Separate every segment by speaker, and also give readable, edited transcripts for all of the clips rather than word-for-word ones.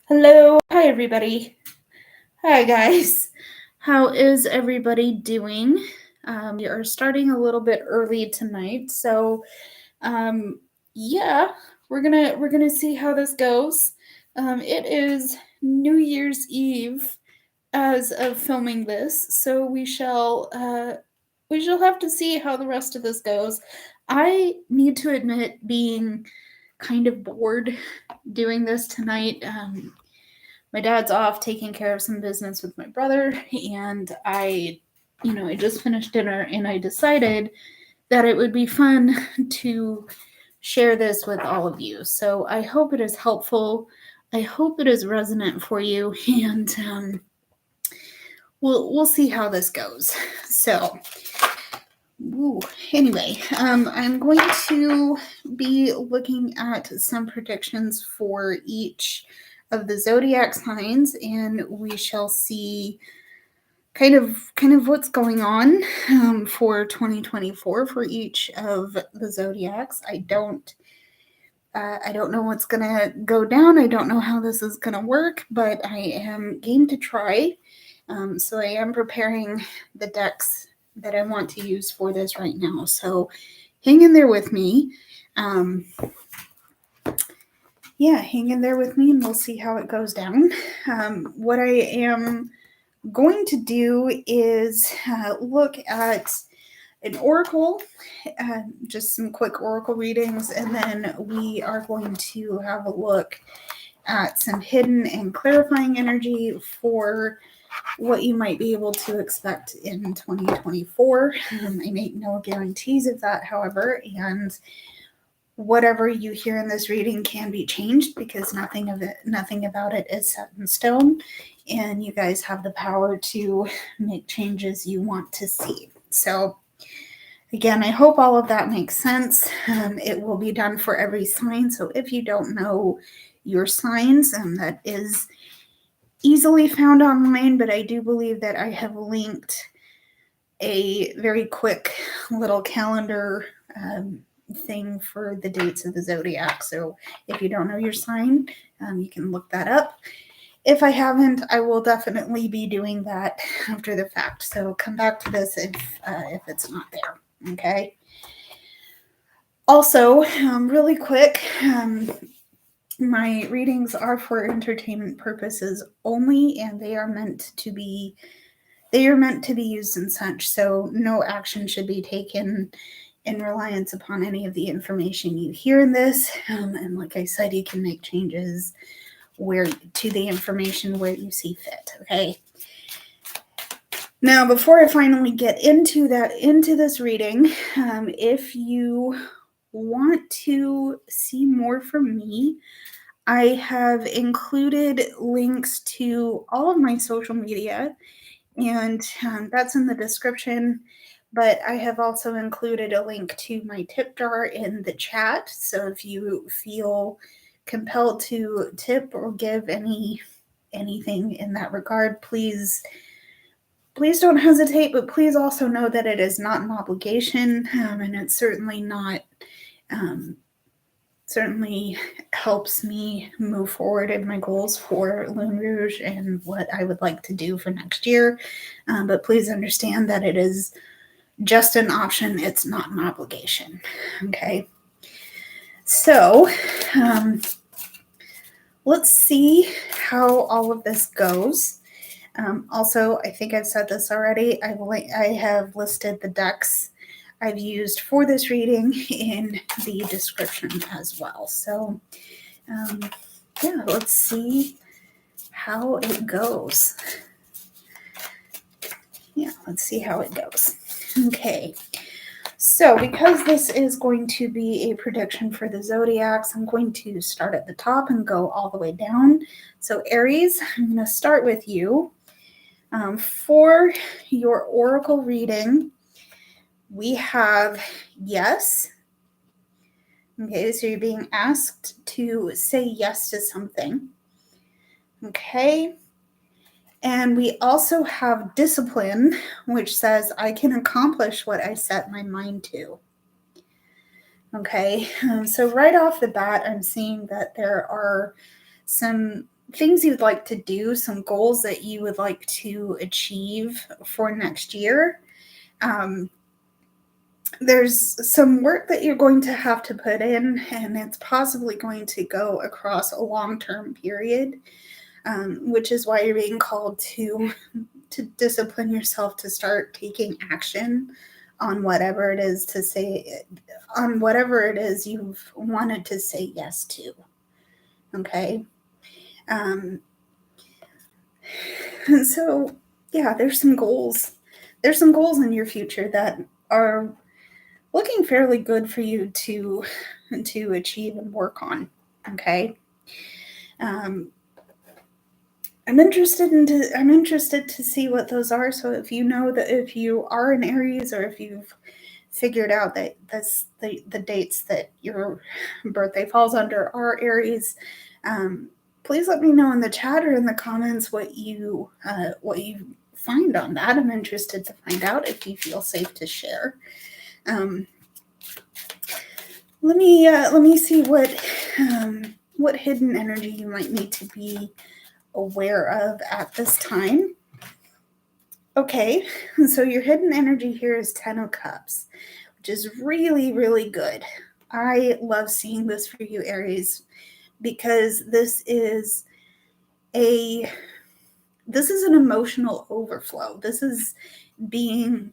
Speaker 1: Hello. Hi, everybody. Hi, guys. How is everybody doing? We are starting a little bit early tonight, so um, yeah, we're gonna see how this goes. It is New Year's Eve as of filming this, so we shall have to see how the rest of this goes. I need to admit being kind of bored doing this tonight. My dad's off taking care of some business with my brother, and I just finished dinner and I decided that it would be fun to share this with all of you. So I hope it is helpful. I hope it is resonant for you, and we'll see how this goes. So, ooh, anyway, I'm going to be looking at some predictions for each of the zodiac signs, and we shall see kind of what's going on for 2024 for each of the zodiacs. I don't know what's gonna go down. I don't know how this is gonna work, but I am game to try. So I am preparing the decks that I want to use for this right now. So hang in there with me. Hang in there with me, and we'll see how it goes down. What I am going to do is look at an oracle, just some quick oracle readings, and then we are going to have a look at some hidden and clarifying energy for what you might be able to expect in 2024. I make no guarantees of that, however, and whatever you hear in this reading can be changed because nothing about it is set in stone, and you guys have the power to make changes you want to see. So again, I hope all of that makes sense. It will be done for every sign, so if you don't know your signs, that is easily found online, but I do believe that I have linked a very quick little calendar thing for the dates of the zodiac. So if you don't know your sign, you can look that up. If I haven't, I will definitely be doing that after the fact. So come back to this if it's not there. Okay. Also, really quick, my readings are for entertainment purposes only, and they are meant to be used and such. So no action should be taken in reliance upon any of the information you hear in this. And like I said, you can make changes to the information where you see fit. Okay. Now, before I finally get into this reading, if you want to see more from me, I have included links to all of my social media, and that's in the description. But I have also included a link to my tip jar in the chat. So if you feel compelled to tip or give anything in that regard, please don't hesitate. But please also know that it is not an obligation, and it's certainly not. Certainly helps me move forward in my goals for Lune Rouge and what I would like to do for next year. But please understand that it is just an option. It's not an obligation. Okay. So let's see how all of this goes. Also, I think I've said this already. I have listed the decks I've used for this reading in the description as well. So, let's see how it goes. Let's see how it goes. Okay. So, because this is going to be a prediction for the zodiacs, I'm going to start at the top and go all the way down. So, Aries, I'm going to start with you. For your oracle reading, we have yes. Okay, so you're being asked to say yes to something. Okay. And we also have discipline, which says I can accomplish what I set my mind to. Okay, so right off the bat, I'm seeing that there are some things you'd like to do, some goals that you would like to achieve for next year. There's some work that you're going to have to put in, and it's possibly going to go across a long-term period, which is why you're being called to discipline yourself to start taking action on whatever it is you've wanted to say yes to. Okay. So yeah, there's some goals. There's some goals in your future that are looking fairly good for you to achieve and work on. Okay. I'm interested to see what those are. So if you know that if you are an Aries, or if you've figured out that that's the dates that your birthday falls under are Aries, please let me know in the chat or in the comments what you find on that. I'm interested to find out if you feel safe to share. Let me see what hidden energy you might need to be aware of at this time. Okay, so your hidden energy here is 10 of Cups, which is really, really good. I love seeing this for you, Aries, because this is an emotional overflow. This is being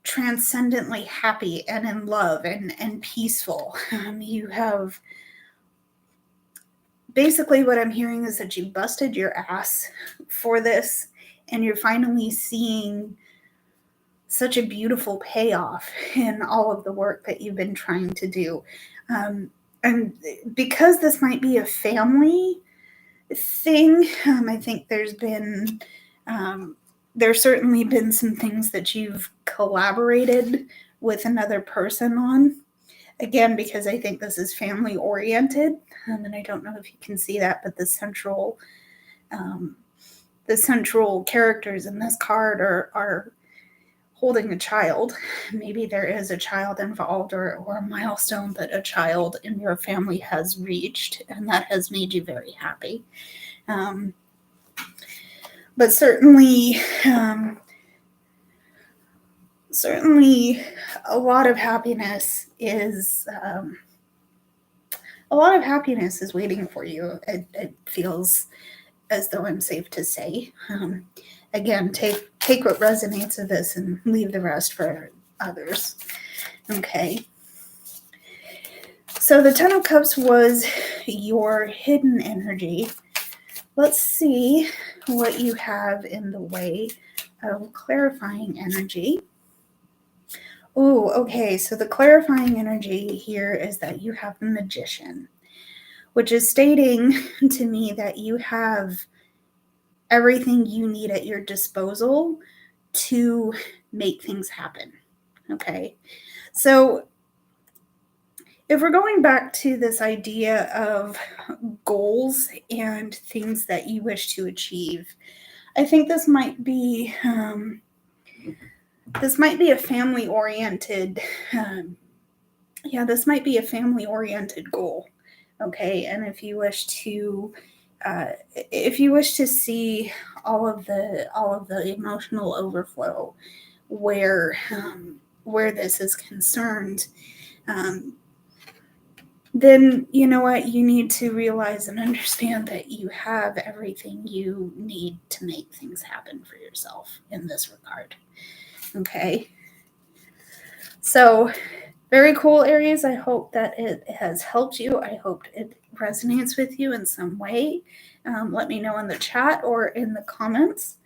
Speaker 1: transcendently happy and in love and peaceful. You have basically, what I'm hearing is that you busted your ass for this, and you're finally seeing such a beautiful payoff in all of the work that you've been trying to do. And because this might be a family thing, I think there's certainly been some things that you've collaborated with another person on. Again, because I think this is family oriented, and I don't know if you can see that, but the central characters in this card are holding a child. Maybe there is a child involved, or a milestone that a child in your family has reached, and that has made you very happy. But certainly a lot of happiness is waiting for you. It feels as though I'm safe to say. Again, take what resonates of this and leave the rest for others. Okay. So the 10 of Cups was your hidden energy. Let's see what you have in the way of clarifying energy. Oh, okay. So the clarifying energy here is that you have the Magician, which is stating to me that you have everything you need at your disposal to make things happen. Okay. So if we're going back to this idea of goals and things that you wish to achieve, I think this might be a family-oriented goal. Okay. And if you wish to see all of the emotional overflow where this is concerned, then you know what, you need to realize and understand that you have everything you need to make things happen for yourself in this regard. Okay. So very cool, Aries. I hope that it has helped you. I hope it resonates with you in some way. Let me know in the chat or in the comments.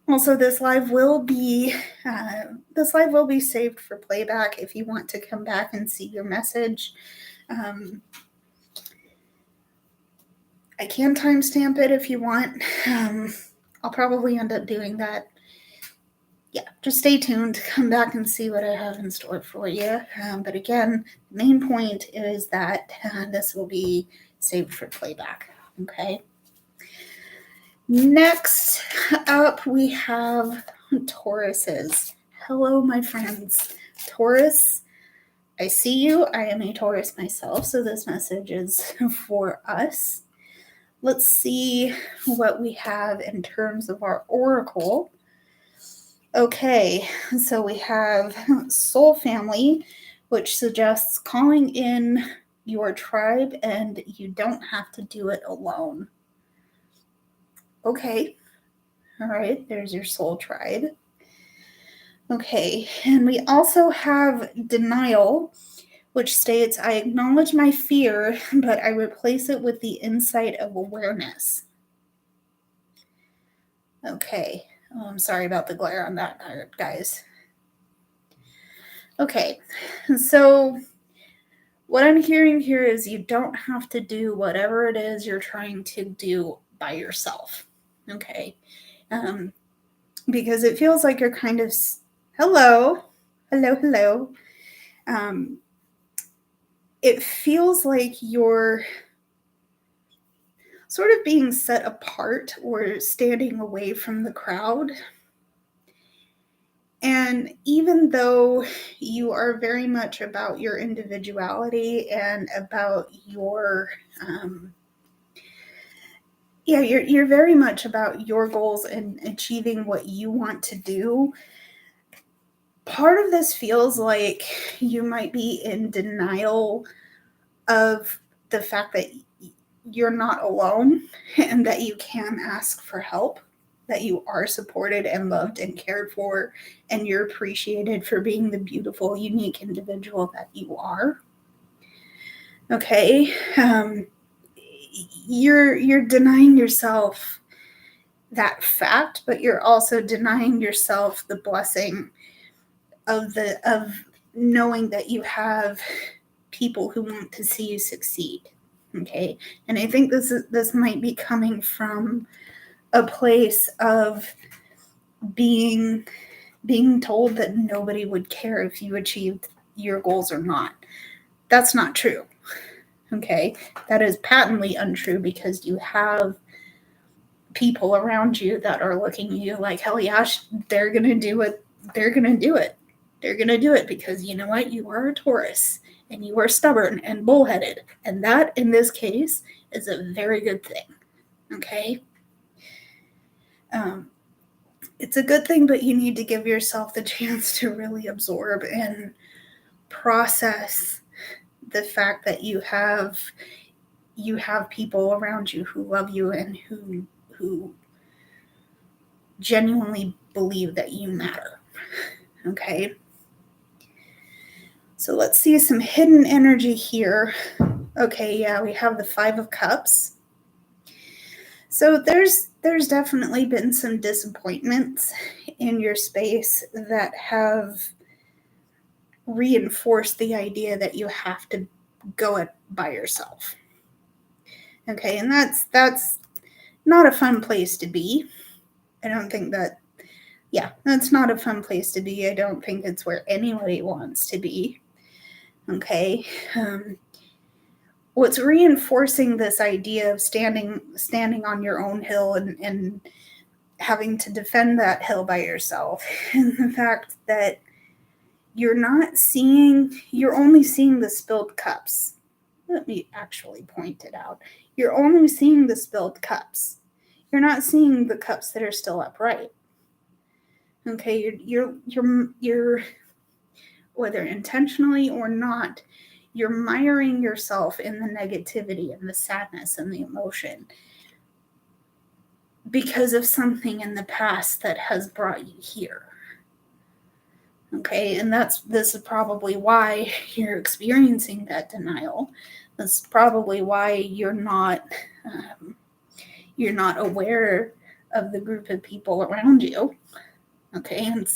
Speaker 1: Also, this live will be saved for playback if you want to come back and see your message. I can timestamp it if you want. I'll probably end up doing that. Yeah, just stay tuned. Come back and see what I have in store for you. But again, the main point is that this will be saved for playback. Okay. Next up, we have Tauruses. Hello, my friends. Taurus, I see you. I am a Taurus myself, so this message is for us. let's see what we have in terms of our oracle. Okay, so we have Soul Family, which suggests calling in your tribe, and you don't have to do it alone. Okay, all right, there's your soul tribe. Okay, and we also have Denial, which states, I acknowledge my fear, but I replace it with the insight of awareness. Okay. Oh, I'm sorry about the glare on that, guys. Okay. So what I'm hearing here is you don't have to do whatever it is you're trying to do by yourself. Okay. Because it feels like you're kind of, hello. It feels like you're sort of being set apart or standing away from the crowd. And even though you are very much about your individuality and about your, you're very much about your goals and achieving what you want to do, part of this feels like you might be in denial of the fact that you're not alone and that you can ask for help, that you are supported and loved and cared for, and you're appreciated for being the beautiful, unique individual that you are. Okay. You're denying yourself that fact, but you're also denying yourself the blessing of knowing that you have people who want to see you succeed. Okay. And I think this might be coming from a place of being told that nobody would care if you achieved your goals or not. That's not true. Okay. That is patently untrue because you have people around you that are looking at you like, hell yeah, they're going to do it. They're going to do it. They're going to do it because you know what? You are a Taurus and you are stubborn and bullheaded. And that, in this case, is a very good thing. Okay? It's a good thing, but you need to give yourself the chance to really absorb and process the fact that you have people around you who love you and who genuinely believe that you matter. Okay? So let's see some hidden energy here. Okay, yeah, we have the 5 of Cups. So there's definitely been some disappointments in your space that have reinforced the idea that you have to go it by yourself. Okay, and that's not a fun place to be. I don't think that, that's not a fun place to be. I don't think it's where anybody wants to be. Okay. What's reinforcing this idea of standing on your own hill and having to defend that hill by yourself, and the fact that you're only seeing the spilled cups. Let me actually point it out. You're only seeing the spilled cups. You're not seeing the cups that are still upright. Okay, you're whether intentionally or not, you're miring yourself in the negativity and the sadness and the emotion because of something in the past that has brought you here. Okay, and this is probably why you're experiencing that denial. That's probably why you're not aware of the group of people around you. Okay, and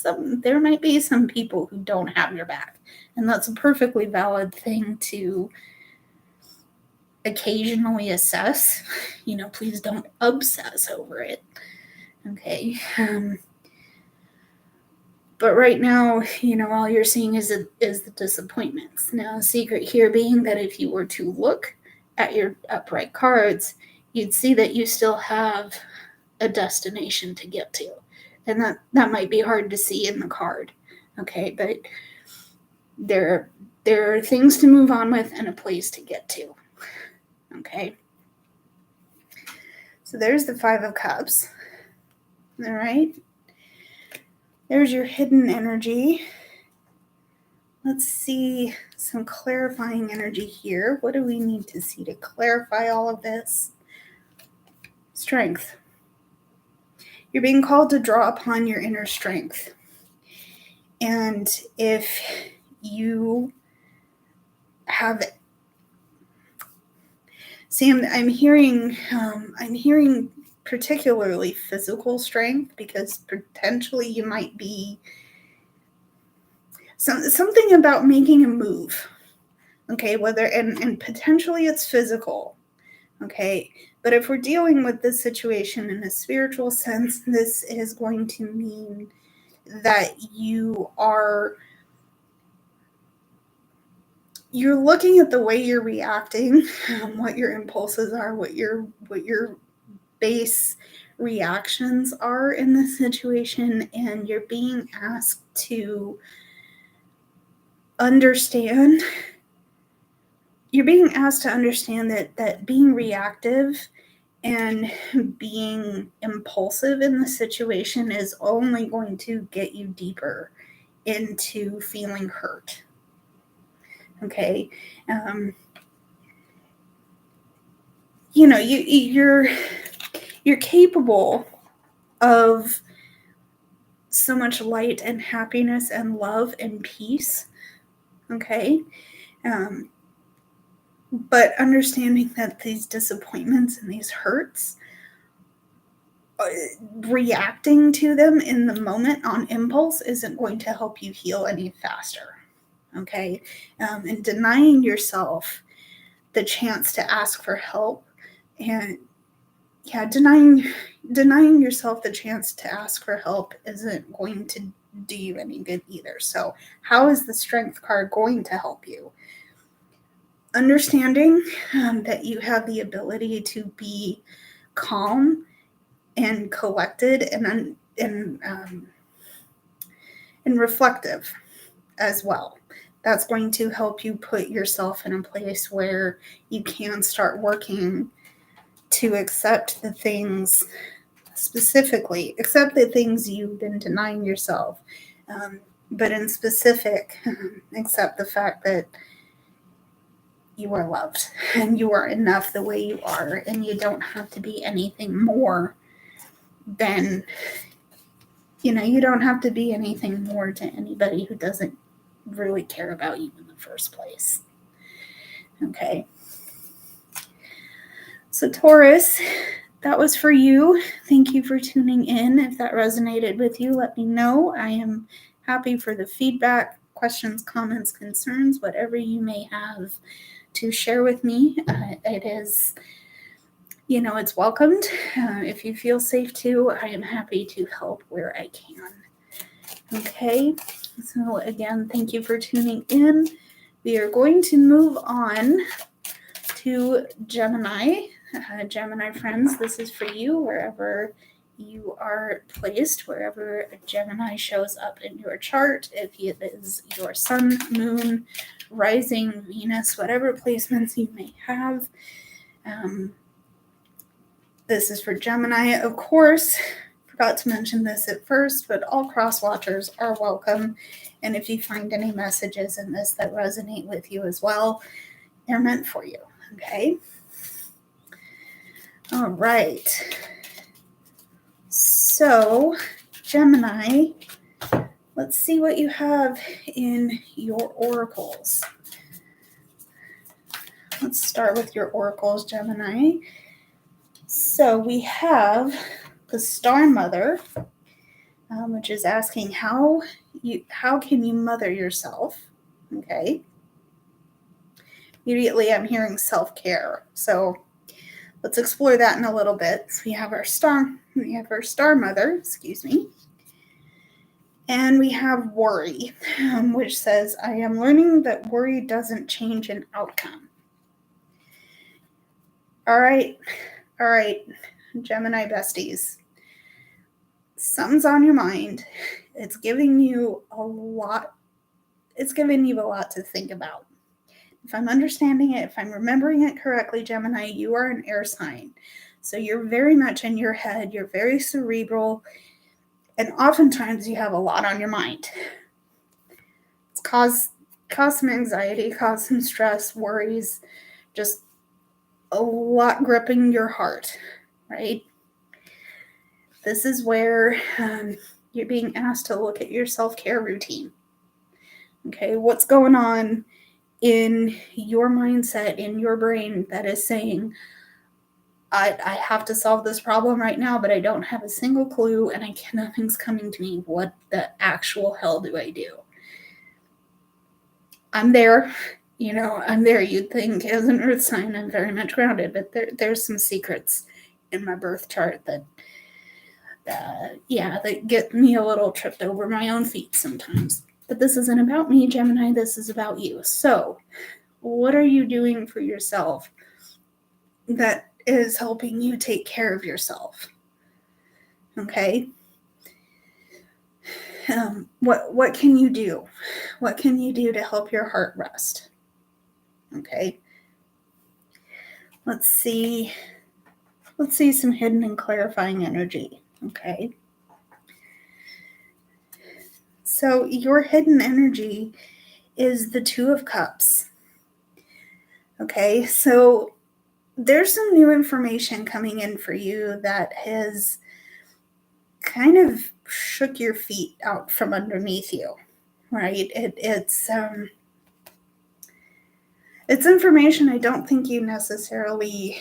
Speaker 1: there might be some people who don't have your back, and that's a perfectly valid thing to occasionally assess. Please don't obsess over it. Okay. But right now, all you're seeing is the disappointments. Now, the secret here being that if you were to look at your upright cards, you'd see that you still have a destination to get to. And that might be hard to see in the card. Okay, but there are things to move on with and a place to get to. Okay. So there's the Five of Cups. All right. There's your hidden energy. Let's see some clarifying energy here. What do we need to see to clarify all of this? Strength. You're being called to draw upon your inner strength. And if you have, Sam, I'm hearing particularly physical strength, because potentially you might be something about making a move. Okay, whether and potentially it's physical. Okay, but if we're dealing with this situation in a spiritual sense, this is going to mean that you're looking at the way you're reacting, what your impulses are, what your base reactions are in this situation, and you're being asked to understand. You're being asked to understand that being reactive and being impulsive in the situation is only going to get you deeper into feeling hurt. Okay. You're capable of so much light and happiness and love and peace. Okay. But understanding that these disappointments and these hurts, reacting to them in the moment on impulse isn't going to help you heal any faster. Okay. And denying yourself the chance to ask for help, and denying yourself the chance to ask for help isn't going to do you any good either. So how is the Strength card going to help you? Understanding that you have the ability to be calm and collected and reflective as well. That's going to help you put yourself in a place where you can start working to accept the things, specifically, accept the things you've been denying yourself. But in specific, accept the fact that you are loved and you are enough the way you are, and you don't have to be anything more than, you don't have to be anything more to anybody who doesn't really care about you in the first place. Okay. So Taurus, that was for you. Thank you for tuning in. If that resonated with you, let me know. I am happy for the feedback, questions, comments, concerns, whatever you may have to share with me. It is, it's welcomed. If you feel safe to, I am happy to help where I can. Okay, so again, thank you for tuning in. We are going to move on to Gemini. Gemini friends, this is for you wherever you are placed, wherever a Gemini shows up in your chart. If it is your sun, moon, rising, Venus, whatever placements you may have. This is for Gemini. Of course, forgot to mention this at first, but all cross watchers are welcome. And if you find any messages in this that resonate with you as well, they're meant for you. Okay. All right. So, Gemini, let's see what you have in your oracles. Let's start with your oracles, Gemini. So we have the Star Mother, which is asking how can you mother yourself? Okay. Immediately, I'm hearing self-care. So let's explore that in a little bit. So we have our Star Mother, excuse me. And we have worry, which says, I am learning that worry doesn't change an outcome. All right, Gemini besties. Something's on your mind. It's giving you a lot. It's giving you a lot to think about. If I'm understanding it, if I'm remembering it correctly, Gemini, you are an air sign. So you're very much in your head, you're very cerebral, and oftentimes you have a lot on your mind. It's cause some anxiety, cause some stress, worries, just a lot gripping your heart, right? This is where you're being asked to look at your self-care routine. Okay, what's going on in your mindset, in your brain that is saying, I have to solve this problem right now, but I don't have a single clue and nothing's coming to me. What the actual hell do I do? I'm there. I'm there. You'd think as an earth sign, I'm very much grounded, but there's some secrets in my birth chart that get me a little tripped over my own feet sometimes. But this isn't about me, Gemini. This is about you. So, what are you doing for yourself that is helping you take care of yourself? Okay. What can you do? What can you do to help your heart rest? Okay. Let's see some hidden and clarifying energy. Okay. So your hidden energy is the Two of Cups. Okay. So there's some new information coming in for you that has kind of shook your feet out from underneath you, right? It's information I don't think you necessarily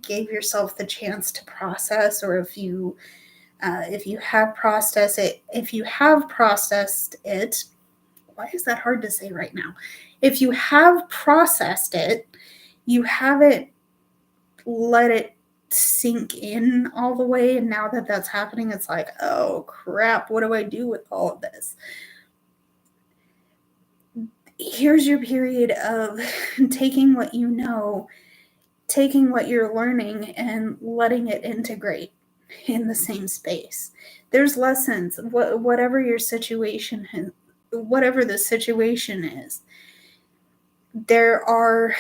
Speaker 1: gave yourself the chance to process, or if you have processed it, why is that hard to say right now? If you have processed it, you haven't let it sink in all the way, and now that that's happening, it's like, oh crap, what do I do with all of this? Here's your period of taking what you know, taking what you're learning, and letting it integrate in the same space. There's lessons, whatever your situation is, whatever the situation is, there are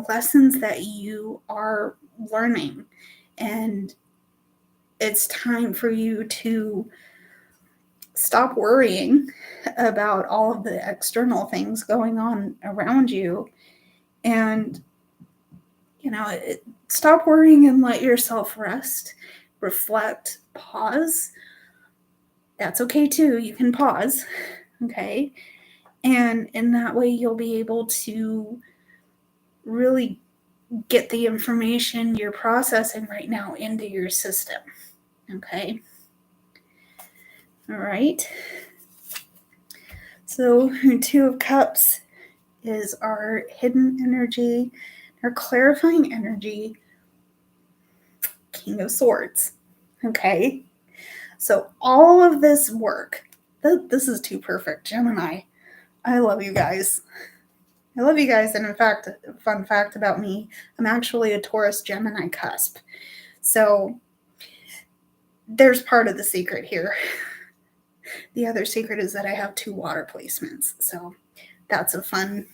Speaker 1: lessons that you are learning, and it's time for you to stop worrying about all of the external things going on around you, and stop worrying and let yourself rest, reflect, pause. That's okay too. You can pause. Okay. And in that way, you'll be able to really get the information you're processing right now into your system. Okay. All right. So, Two of Cups is our hidden energy, our clarifying energy, King of Swords. Okay. So, all of this work, this is too perfect, Gemini. I love you guys. And in fact, a fun fact about me, I'm actually a Taurus Gemini cusp. So there's part of the secret here. The other secret is that I have 2 water placements. So that's a fun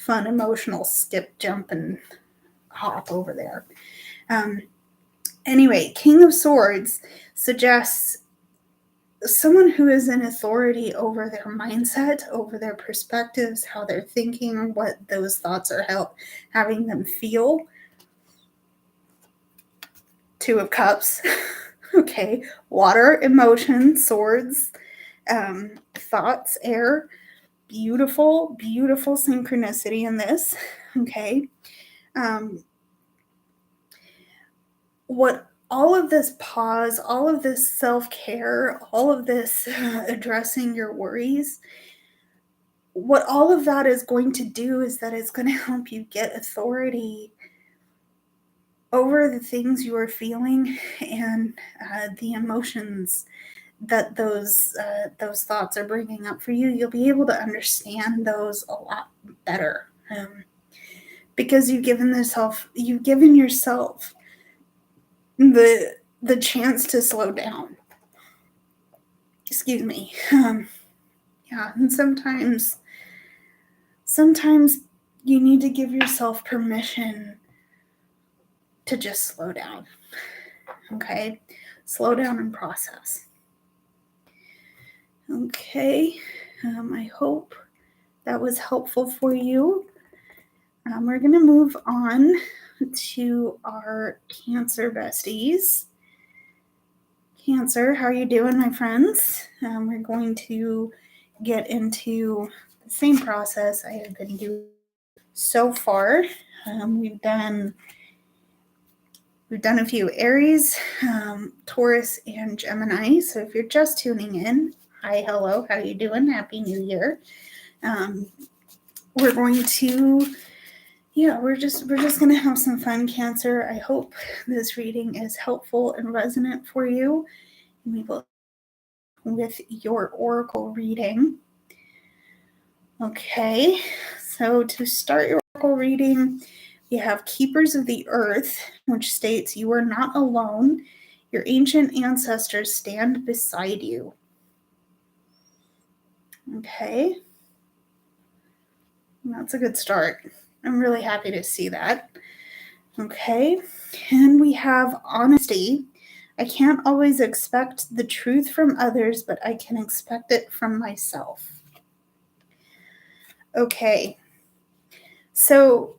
Speaker 1: emotional skip, jump, and hop over there. Anyway, King of Swords suggests someone who is in authority over their mindset, over their perspectives, how they're thinking, what those thoughts are having them feel. Two of Cups. Okay. Water, emotion, swords, thoughts, air. Beautiful, beautiful synchronicity in this. Okay. What all of this pause, all of this self-care, all of this addressing your worries, what all of that is going to do is that it's going to help you get authority over the things you are feeling and the emotions that those thoughts are bringing up for you. You'll be able to understand those a lot better because you've given yourself the chance to slow down. Excuse me. Yeah, and sometimes you need to give yourself permission to just slow down. Okay, slow down and process. Okay, I hope that was helpful for you. We're going to move on to our Cancer besties. Cancer, how are you doing, my friends? We're going to get into the same process I have been doing so far. We've done a few Aries, Taurus, and Gemini. So if you're just tuning in, hi, hello, how you doing? Happy New Year. We're going to, we're just going to have some fun, Cancer. I hope this reading is helpful and resonant for you. And we will with your oracle reading. Okay, so to start your oracle reading, you have Keepers of the Earth, which states you are not alone. Your ancient ancestors stand beside you. Okay, that's a good start. I'm really happy to see that. Okay, and we have Honesty. I can't always expect the truth from others, but I can expect it from myself. Okay, so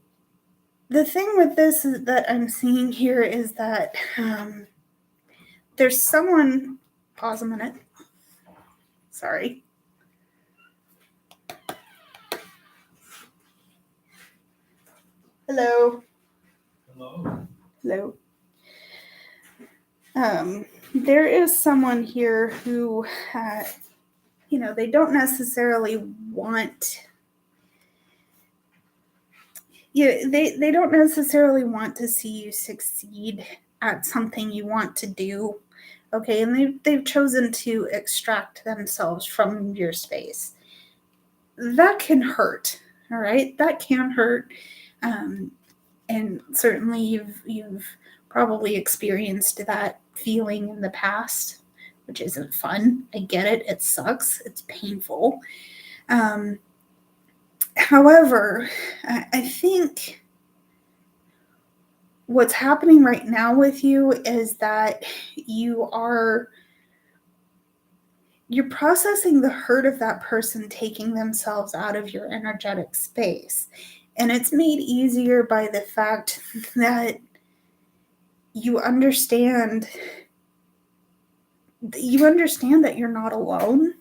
Speaker 1: the thing with this is that I'm seeing here is that there's someone, pause a minute, sorry. Hello.
Speaker 2: Hello.
Speaker 1: Hello. There is someone here who, they don't necessarily want, they don't necessarily want to see you succeed at something you want to do. Okay, and they've chosen to extract themselves from your space. That can hurt, all right? That can hurt. And certainly you've probably experienced that feeling in the past, which isn't fun. I get it. It sucks. It's painful. However, I think what's happening right now with you is that you're processing the hurt of that person taking themselves out of your energetic space. And it's made easier by the fact that you understand that you're not alone.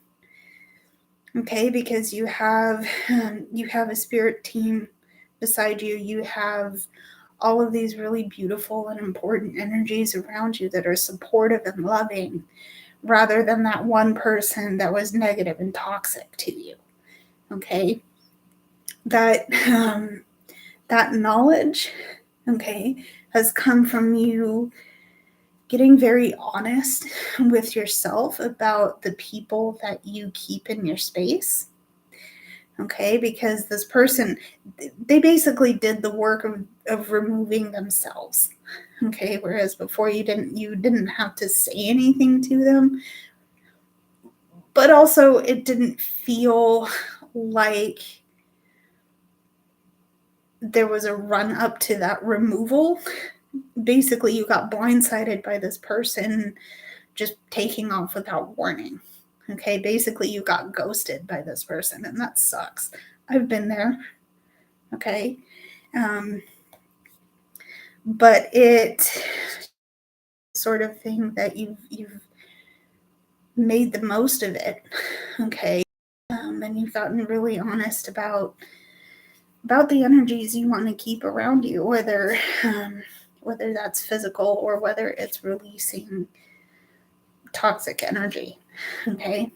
Speaker 1: Okay, because you have a spirit team beside you. You have all of these really beautiful and important energies around you that are supportive and loving, rather than that one person that was negative and toxic to you. Okay, that knowledge, okay, has come from you getting very honest with yourself about the people that you keep in your space. Okay, because this person, they basically did the work of removing themselves. Okay, whereas before you didn't have to say anything to them, but also it didn't feel like there was a run up to that removal. Basically, you got blindsided by this person just taking off without warning. Okay, basically you got ghosted by this person, and that sucks. I've been there. Okay, but it sort of thing that you've made the most of it. Okay, and you've gotten really honest about the energies you want to keep around you, whether that's physical or whether it's releasing toxic energy. Okay,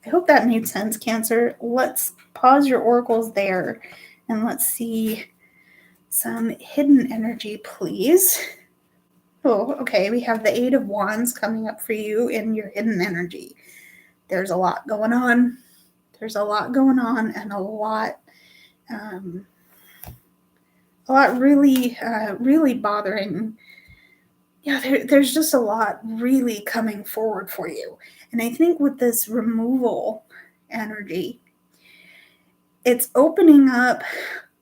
Speaker 1: I hope that made sense, Cancer. Let's pause your oracles there and let's see some hidden energy, please. Oh, okay, we have the Eight of Wands coming up for you in your hidden energy. There's a lot going on. There's a lot going on, and a lot really, really bothering. Yeah, there's just a lot really coming forward for you. And I think with this removal energy, it's opening up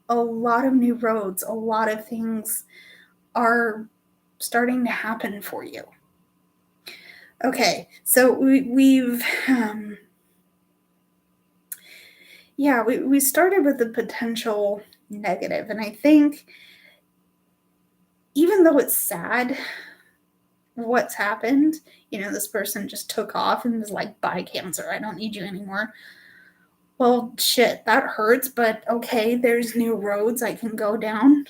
Speaker 1: a lot of new roads, a lot of things are starting to happen for you. Okay, so we started with the potential negative, and I think even though it's sad what's happened, this person just took off and was like, bye, Cancer, I don't need you anymore. Well, shit, that hurts, but okay, there's new roads I can go down.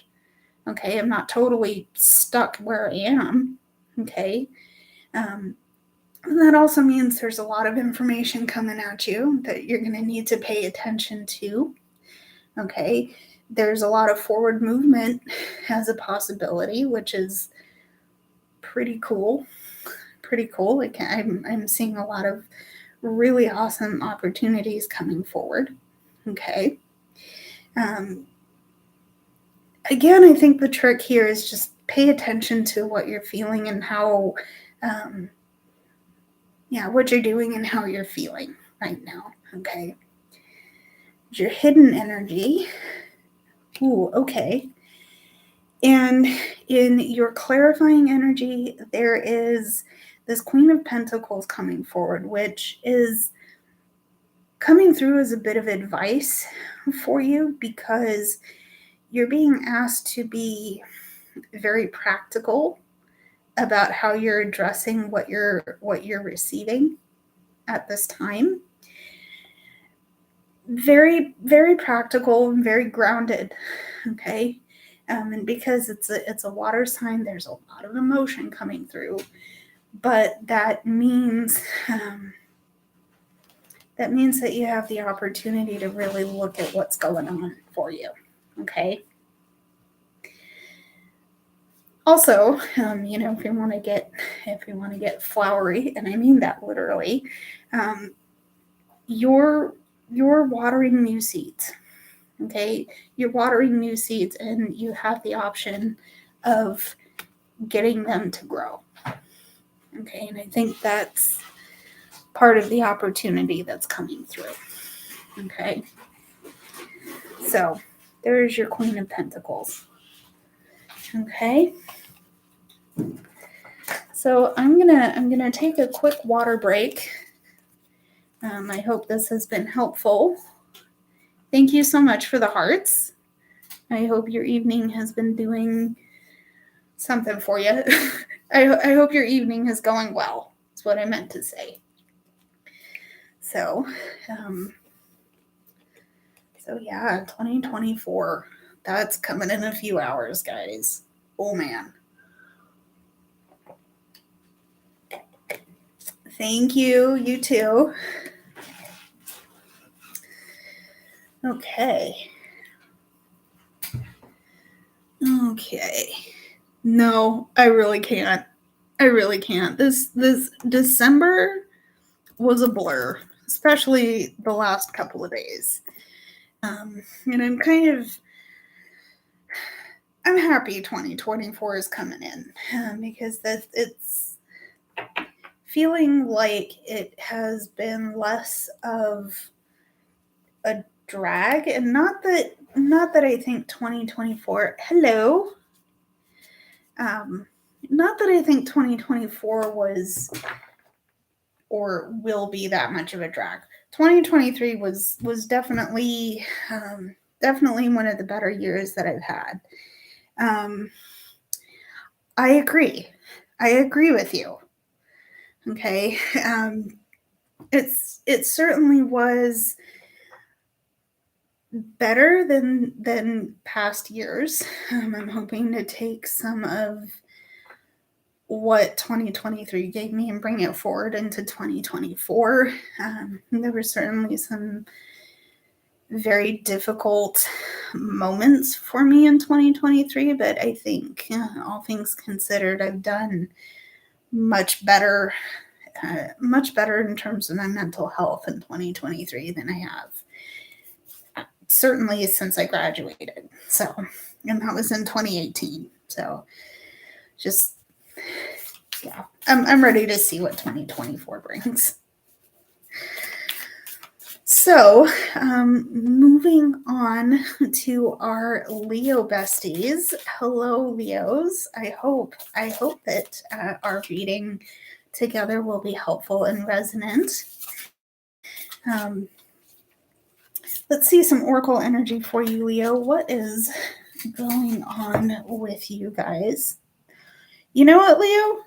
Speaker 1: Okay, I'm not totally stuck where I am. Okay. And that also means there's a lot of information coming at you that you're going to need to pay attention to. Okay. There's a lot of forward movement as a possibility, which is pretty cool. Pretty cool. Like I'm seeing a lot of really awesome opportunities coming forward. Okay. Again, I think the trick here is just pay attention to what you're feeling and how, what you're doing and how you're feeling right now. Okay. Your hidden energy. Ooh, okay. And in your clarifying energy, there is this Queen of Pentacles coming forward, which is coming through as a bit of advice for you because you're being asked to be very practical about how you're addressing what you're receiving at this time. Very, very practical and very grounded. Okay. And because it's a water sign, there's a lot of emotion coming through, but that means that you have the opportunity to really look at what's going on for you. Okay. Also, if you want to get flowery, and I mean that literally, you're watering new seeds. Okay, you're watering new seeds, and you have the option of getting them to grow. Okay, and I think that's part of the opportunity that's coming through. Okay, so there's your Queen of Pentacles. Okay, so I'm gonna take a quick water break. I hope this has been helpful. Thank you so much for the hearts. I hope your evening has been doing something for you. I hope your evening is going well. That's what I meant to say. So yeah, 2024. That's coming in a few hours, guys. Oh man. Thank you. You too. Okay. No, I really can't. This December was a blur, especially the last couple of days. And I'm happy 2024 is coming in because it's feeling like it has been less of a drag, and not that I think 2024. Hello. Not that I think 2024 was or will be that much of a drag. 2023 was definitely one of the better years that I've had. I agree with you. Okay. It certainly was better than past years. I'm hoping to take some of what 2023 gave me and bring it forward into 2024. There were certainly some very difficult moments for me in 2023, but I think all things considered, I've done much better in terms of my mental health in 2023 than I have certainly since I graduated. So, and that was in 2018. So just, I'm ready to see what 2024 brings. So, moving on to our Leo besties. Hello, Leos. I hope that our reading together will be helpful and resonant. Let's see some oracle energy for you, Leo. What is going on with you guys? You know what, Leo?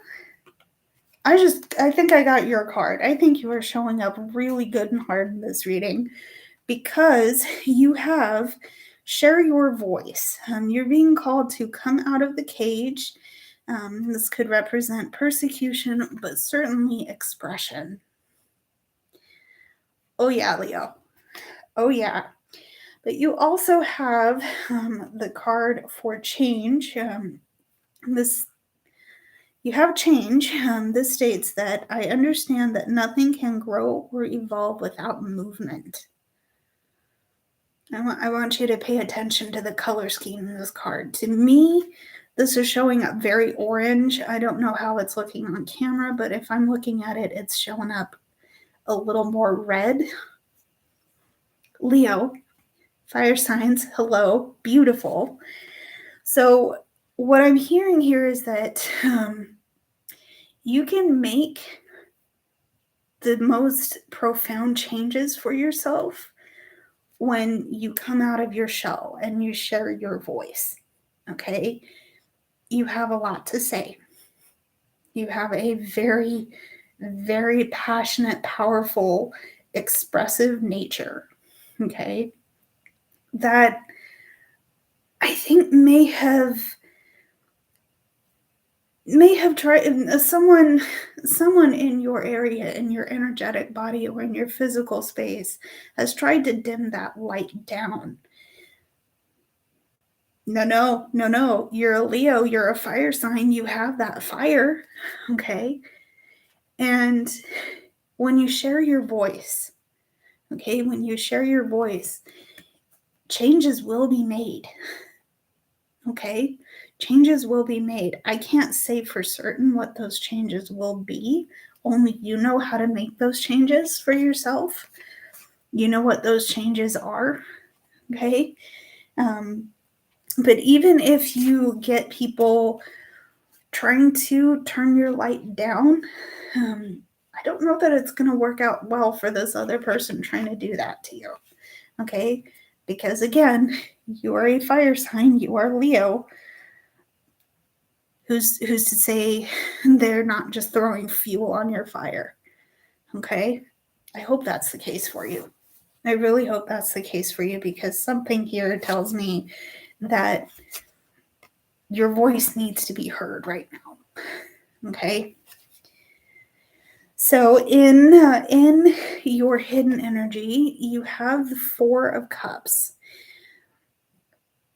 Speaker 1: I think I got your card. I think you are showing up really good and hard in this reading because you have share your voice. You're being called to come out of the cage. This could represent persecution, but certainly expression. Oh, yeah, Leo. Oh, yeah. But you also have the card for change. You have change. This states that I understand that nothing can grow or evolve without movement. I want you to pay attention to the color scheme in this card. To me, this is showing up very orange. I don't know how it's looking on camera, but if I'm looking at it, it's showing up a little more red. Leo, fire signs, hello, beautiful. So what I'm hearing here is that you can make the most profound changes for yourself when you come out of your shell and you share your voice. Okay? You have a lot to say. You have a very, very passionate, powerful, expressive nature. Okay? That I think may have tried someone in your area, in your energetic body or in your physical space has tried to dim that light down. No, you're a Leo, you're a fire sign, you have that fire. Okay? And when you share your voice, okay, when you share your voice, changes will be made. Okay? Changes will be made. I can't say for certain what those changes will be. Only you know how to make those changes for yourself. You know what those changes are. Okay? But even if you get people trying to turn your light down, I don't know that it's going to work out well for this other person trying to do that to you. Okay? Because again, you are a fire sign, you are Leo. Who's to say they're not just throwing fuel on your fire? Okay? I hope that's the case for you. I really hope that's the case for you because something here tells me that your voice needs to be heard right now. Okay? So in your hidden energy, you have the 4 of Cups,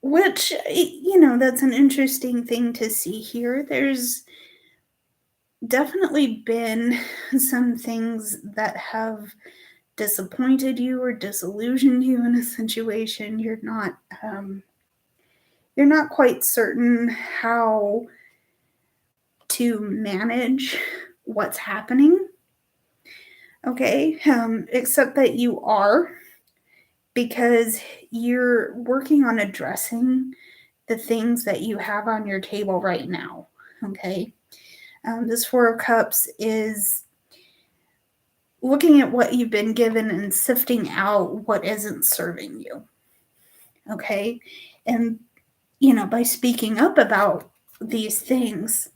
Speaker 1: which, that's an interesting thing to see here. There's definitely been some things that have disappointed you or disillusioned you in a situation. You're not quite certain how to manage what's happening. Okay, except that you are, because you're working on addressing the things that you have on your table right now. Okay, this 4 of Cups is looking at what you've been given and sifting out what isn't serving you. Okay, and by speaking up about these things,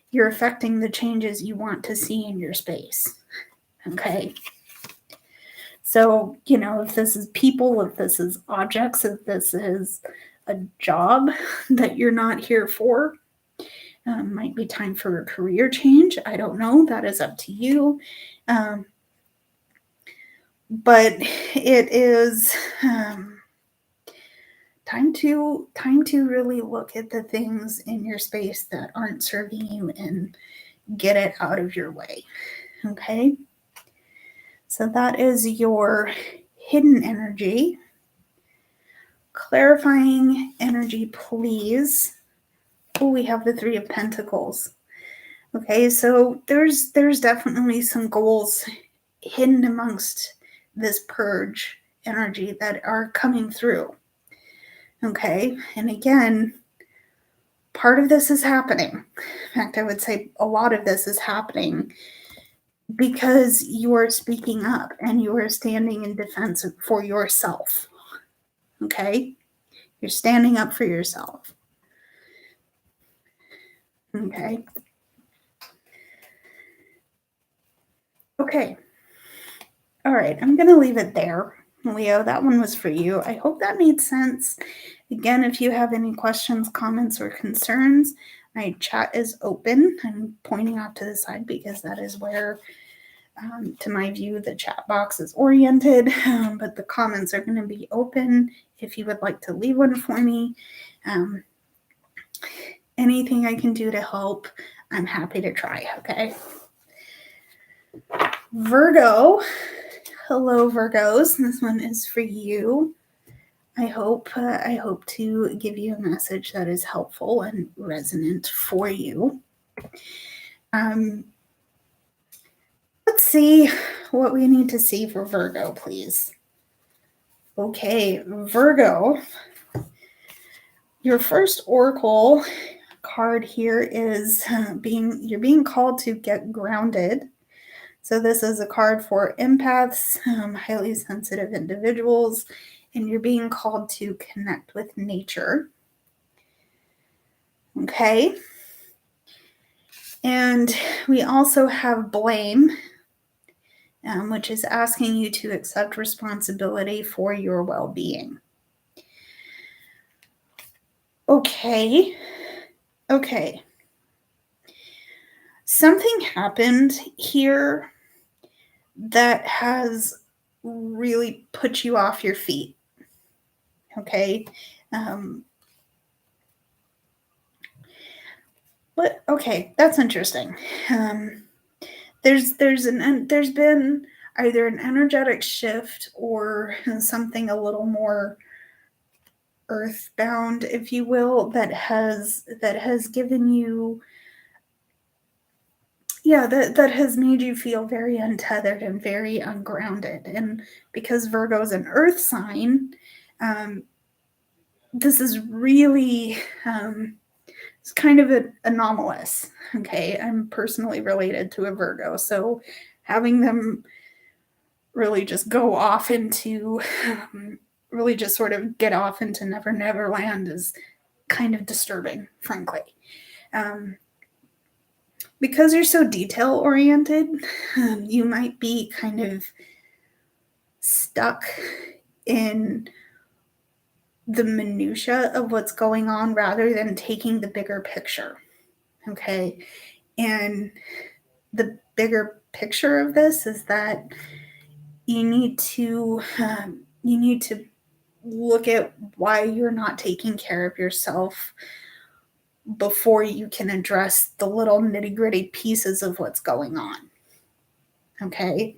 Speaker 1: you're affecting the changes you want to see in your space. Okay. So, if this is people, if this is objects, if this is a job that you're not here for, might be time for a career change. I don't know. That is up to you. But it is time to really look at the things in your space that aren't serving you and get it out of your way. Okay? So that is your hidden energy. Clarifying energy, please. Oh, we have the 3 of Pentacles. Okay, so there's definitely some goals hidden amongst this purge energy that are coming through. Okay, and again, part of this is happening. In fact, I would say a lot of this is happening because you are speaking up and you are standing in defense for yourself. Okay, you're standing up for yourself. Okay. Okay. All right. I'm going to leave it there. Leo, that one was for you. I hope that made sense. Again, if you have any questions, comments, or concerns, my chat is open. I'm pointing off to the side because that is where, to my view, the chat box is oriented. But the comments are going to be open if you would like to leave one for me. Anything I can do to help, I'm happy to try. Okay. Virgo. Hello, Virgos. This one is for you. I hope to give you a message that is helpful and resonant for you. Let's see what we need to see for Virgo, please. Okay, Virgo. Your first oracle card here is you're being called to get grounded. So this is a card for empaths, highly sensitive individuals, and you're being called to connect with nature. Okay. And we also have blame, which is asking you to accept responsibility for your well-being. Okay. Something happened here that has really put you off your feet. Okay. But okay, that's interesting. There's been either an energetic shift or something a little more earthbound, if you will, that has given you, that has made you feel very untethered and very ungrounded. And because Virgo is an earth sign, this is really it's kind of anomalous. Okay, I'm personally related to a Virgo, so having them really just go off into really just sort of get off into never never land is kind of disturbing, frankly. Because you're so detail oriented, you might be kind of stuck in the minutia of what's going on rather than taking the bigger picture. Okay, and the bigger picture of this is that you need to look at why you're not taking care of yourself before you can address the little nitty-gritty pieces of what's going on. Okay.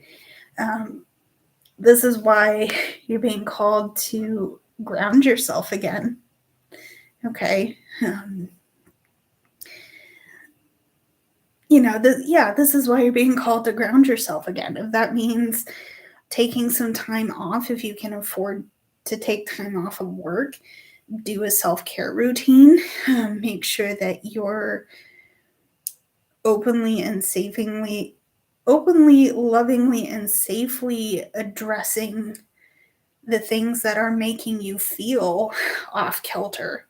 Speaker 1: This is why you're being called to ground yourself again. Okay. This is why you're being called to ground yourself again. If that means taking some time off, if you can afford to take time off of work, do a self-care routine. Make sure that you're openly, lovingly, and safely addressing the things that are making you feel off kilter.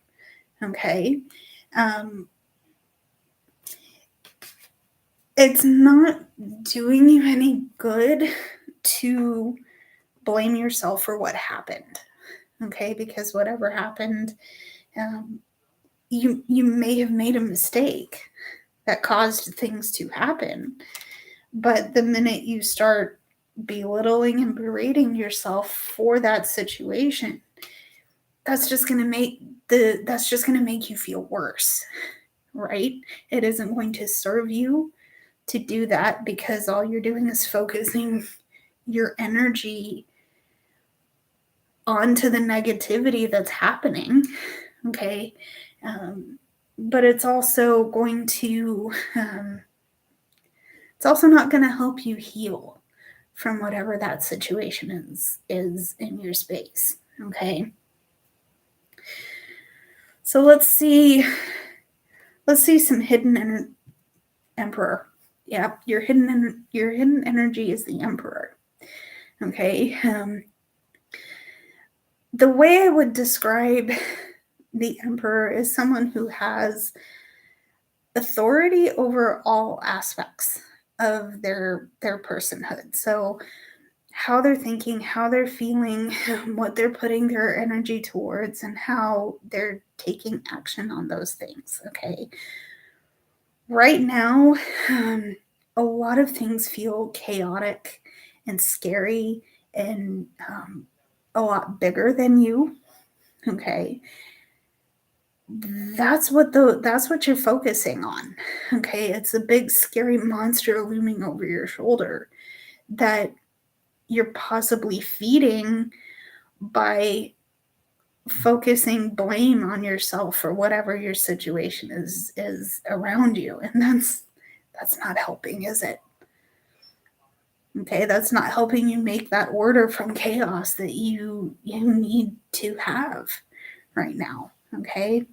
Speaker 1: Okay. It's not doing you any good to blame yourself for what happened. Okay, because whatever happened, you may have made a mistake that caused things to happen. But the minute you start belittling and berating yourself for that situation, that's just going to make you feel worse, right? It isn't going to serve you to do that, because all you're doing is focusing your energy onto the negativity that's happening. Okay. But it's also going to It's also not going to help you heal from whatever that situation is in your space. Okay. So let's see some hidden emperor. Yeah, your hidden energy is the emperor. Okay. The way I would describe the emperor is someone who has authority over all aspects of their personhood. So how they're thinking, how they're feeling, what they're putting their energy towards, and how they're taking action on those things. Okay. Right now, a lot of things feel chaotic and scary and a lot bigger than you. Okay. That's what you're focusing on. Okay. It's a big scary monster looming over your shoulder that you're possibly feeding by focusing blame on yourself for whatever your situation is around you. And that's not helping, is it? Okay, that's not helping you make that order from chaos that you need to have right now. Okay.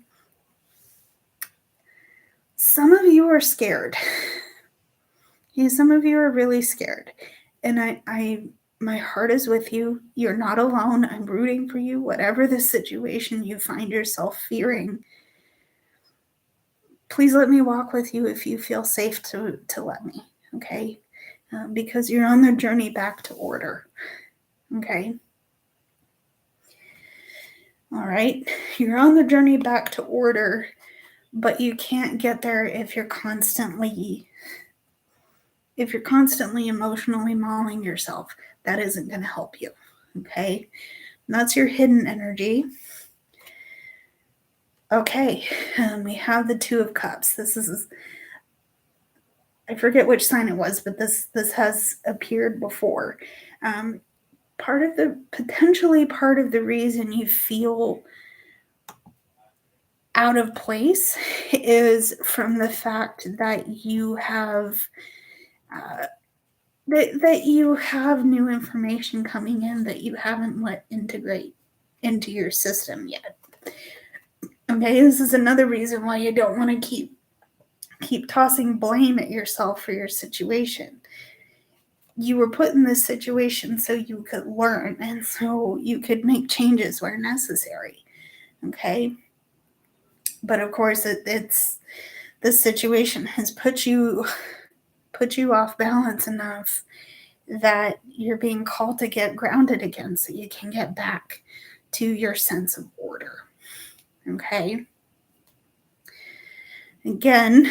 Speaker 1: Some of you are scared. Yeah, some of you are really scared. And I my heart is with you. You're not alone. I'm rooting for you. Whatever the situation you find yourself fearing, please let me walk with you if you feel safe to let me. Okay. Because you're on the journey back to order. Okay. All right. You're on the journey back to order, but you can't get there if you're constantly emotionally mauling yourself. That isn't going to help you. Okay. And that's your hidden energy. Okay. We have the Two of Cups. This is, I forget which sign it was, but this has appeared before. Potentially part of the reason you feel out of place is from the fact that you have that you have new information coming in that you haven't let integrate into your system yet. Okay, this is another reason why you don't want to keep tossing blame at yourself for your situation. You were put in this situation so you could learn and so you could make changes where necessary. Okay. But of course, it's this situation has put you off balance enough that you're being called to get grounded again so you can get back to your sense of order. Okay. Again,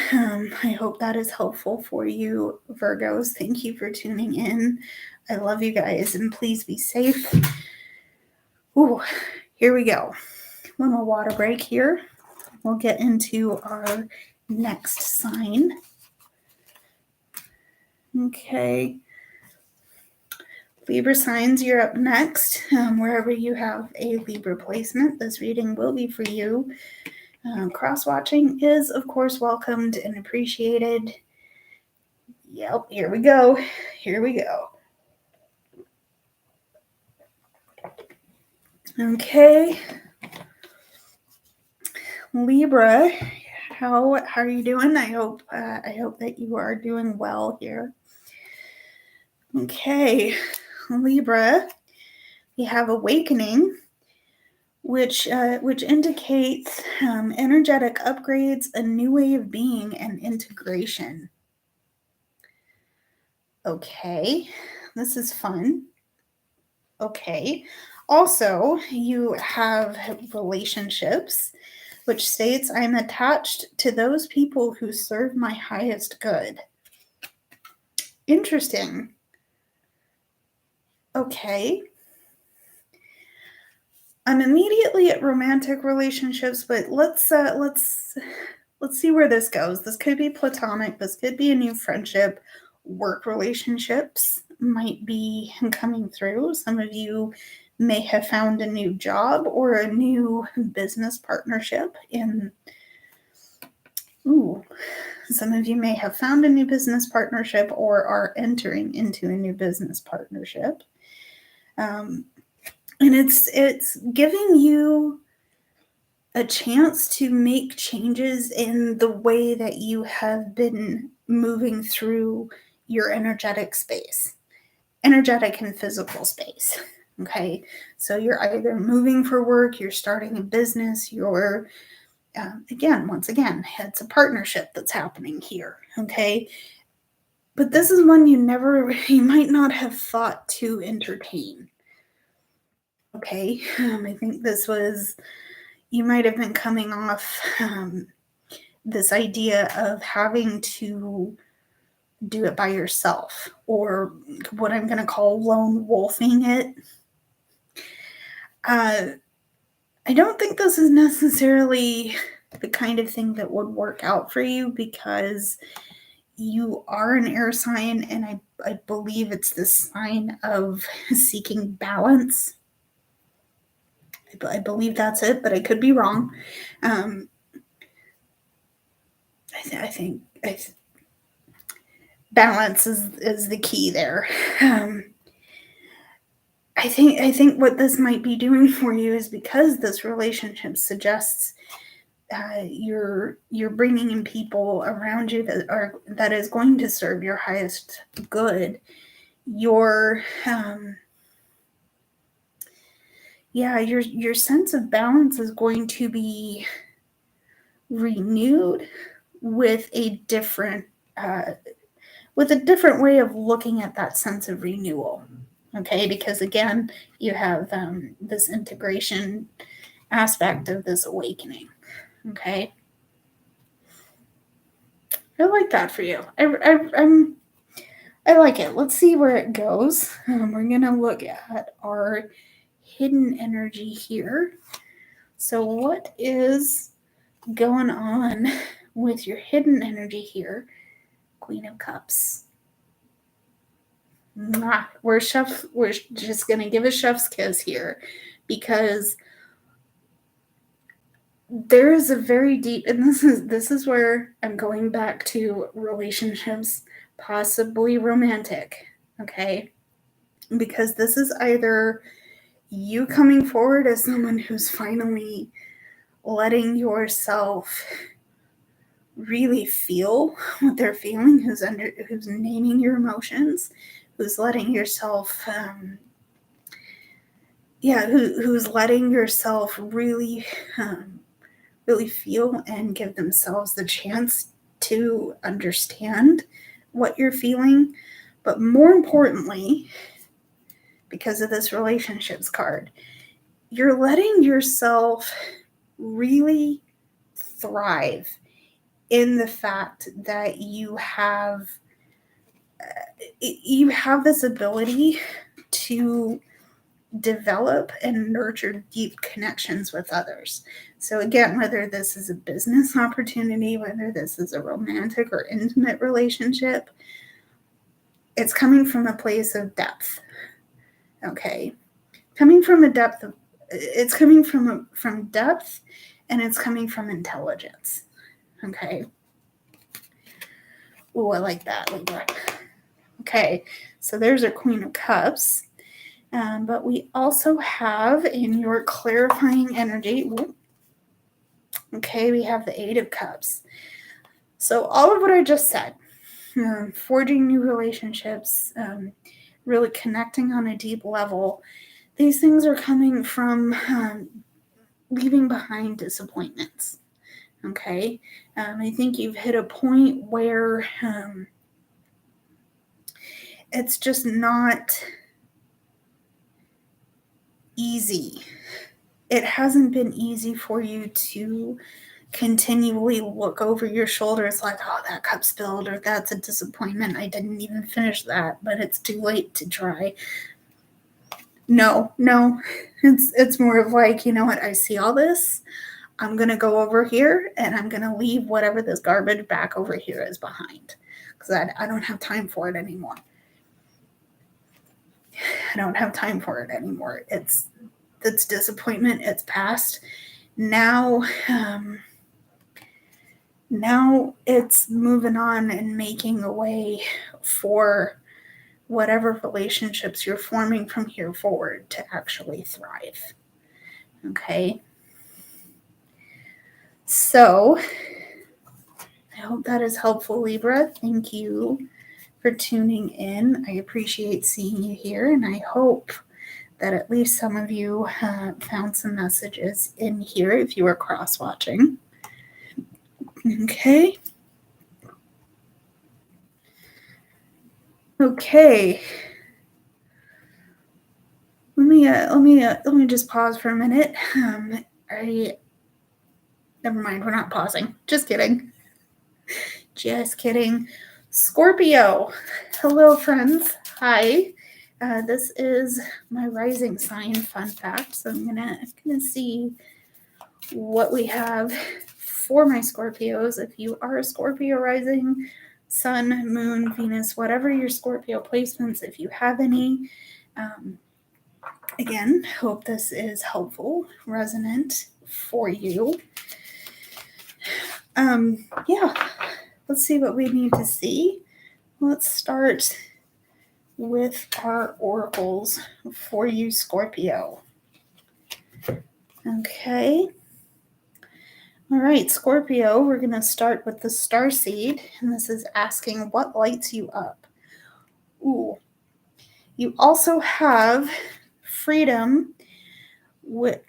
Speaker 1: I hope that is helpful for you, Virgos. Thank you for tuning in. I love you guys, and please be safe. Ooh, here we go. One more water break here. We'll get into our next sign. Okay. Libra signs, you're up next. Wherever you have a Libra placement, this reading will be for you. Cross-watching is, of course, welcomed and appreciated. Yep, here we go. Here we go. Okay. Libra, how are you doing? I hope that you are doing well here. Okay, Libra, we have awakening, which indicates energetic upgrades, a new way of being, and integration. Okay, this is fun. Okay, also you have relationships, which states I'm attached to those people who serve my highest good. Interesting. Okay. I'm immediately at romantic relationships, but let's see where this goes. This could be platonic. This could be a new friendship. Work relationships might be coming through. Some of you may have found a new job or a new business partnership. Some of you may have found a new business partnership or are entering into a new business partnership. And it's giving you a chance to make changes in the way that you have been moving through your energetic space, energetic and physical space. Okay, so you're either moving for work, you're starting a business, you're once again, it's a partnership that's happening here. Okay, but this is one you might not have thought to entertain. Okay, I think you might have been coming off this idea of having to do it by yourself, or what I'm going to call lone wolfing it. I don't think this is necessarily the kind of thing that would work out for you, because you are an air sign, and I believe it's the sign of seeking balance. I believe that's it, but I could be wrong. I think balance is the key there. I think what this might be doing for you is, because this relationship suggests you're bringing in people around you that is going to serve your highest good. Your sense of balance is going to be renewed with a different way of looking at that sense of renewal. Okay, because again, you have this integration aspect of this awakening. Okay, I like that for you. I like it. Let's see where it goes. We're gonna look at our hidden energy here. So what is going on with your hidden energy here? Queen of Cups. We're just gonna give a chef's kiss here, because there is a very deep, and this is where I'm going back to relationships, possibly romantic. Okay, because this is either you coming forward as someone who's finally letting yourself really feel what they're feeling, who's naming your emotions, who's letting yourself who's letting yourself really really feel and give themselves the chance to understand what you're feeling. But more importantly, because of this relationships card, you're letting yourself really thrive in the fact that you have this ability to develop and nurture deep connections with others. So again, whether this is a business opportunity, whether this is a romantic or intimate relationship, it's coming from a place of depth. Okay, coming from a depth of, it's coming from depth, and it's coming from intelligence. Okay. Oh, I like that. Okay, so there's our Queen of Cups. But we also have, in your clarifying energy, okay, we have the Eight of Cups. So all of what I just said, forging new relationships, really connecting on a deep level, these things are coming from leaving behind disappointments. Okay, I think you've hit a point where it's just not easy. It hasn't been easy for you to continually look over your shoulder. It's like, oh, that cup spilled, or that's a disappointment. I didn't even finish that, but it's too late to try. No, it's more of like, you know what? I see all this. I'm going to go over here, and I'm going to leave whatever this garbage back over here is behind, because I don't have time for it anymore. I don't have time for it anymore. It's disappointment. It's past. Now, Now it's moving on and making a way for whatever relationships you're forming from here forward to actually thrive. Okay. So I hope that is helpful, Libra. Thank you for tuning in. I appreciate seeing you here, and I hope that at least some of you found some messages in here if you are cross watching. Okay. Okay. Let me just pause for a minute. Never mind. We're not pausing. Just kidding. Just kidding. Scorpio. Hello, friends. Hi. This is my rising sign. Fun fact. So I'm gonna see what we have for my Scorpios. If you are a Scorpio rising, Sun, Moon, Venus, whatever your Scorpio placements, if you have any. Again, hope this is helpful, resonant for you. Yeah, let's see what we need to see. Let's start with our oracles for you, Scorpio. Okay. All right, Scorpio, we're going to start with the star seed, and this is asking what lights you up. Ooh. You also have freedom, which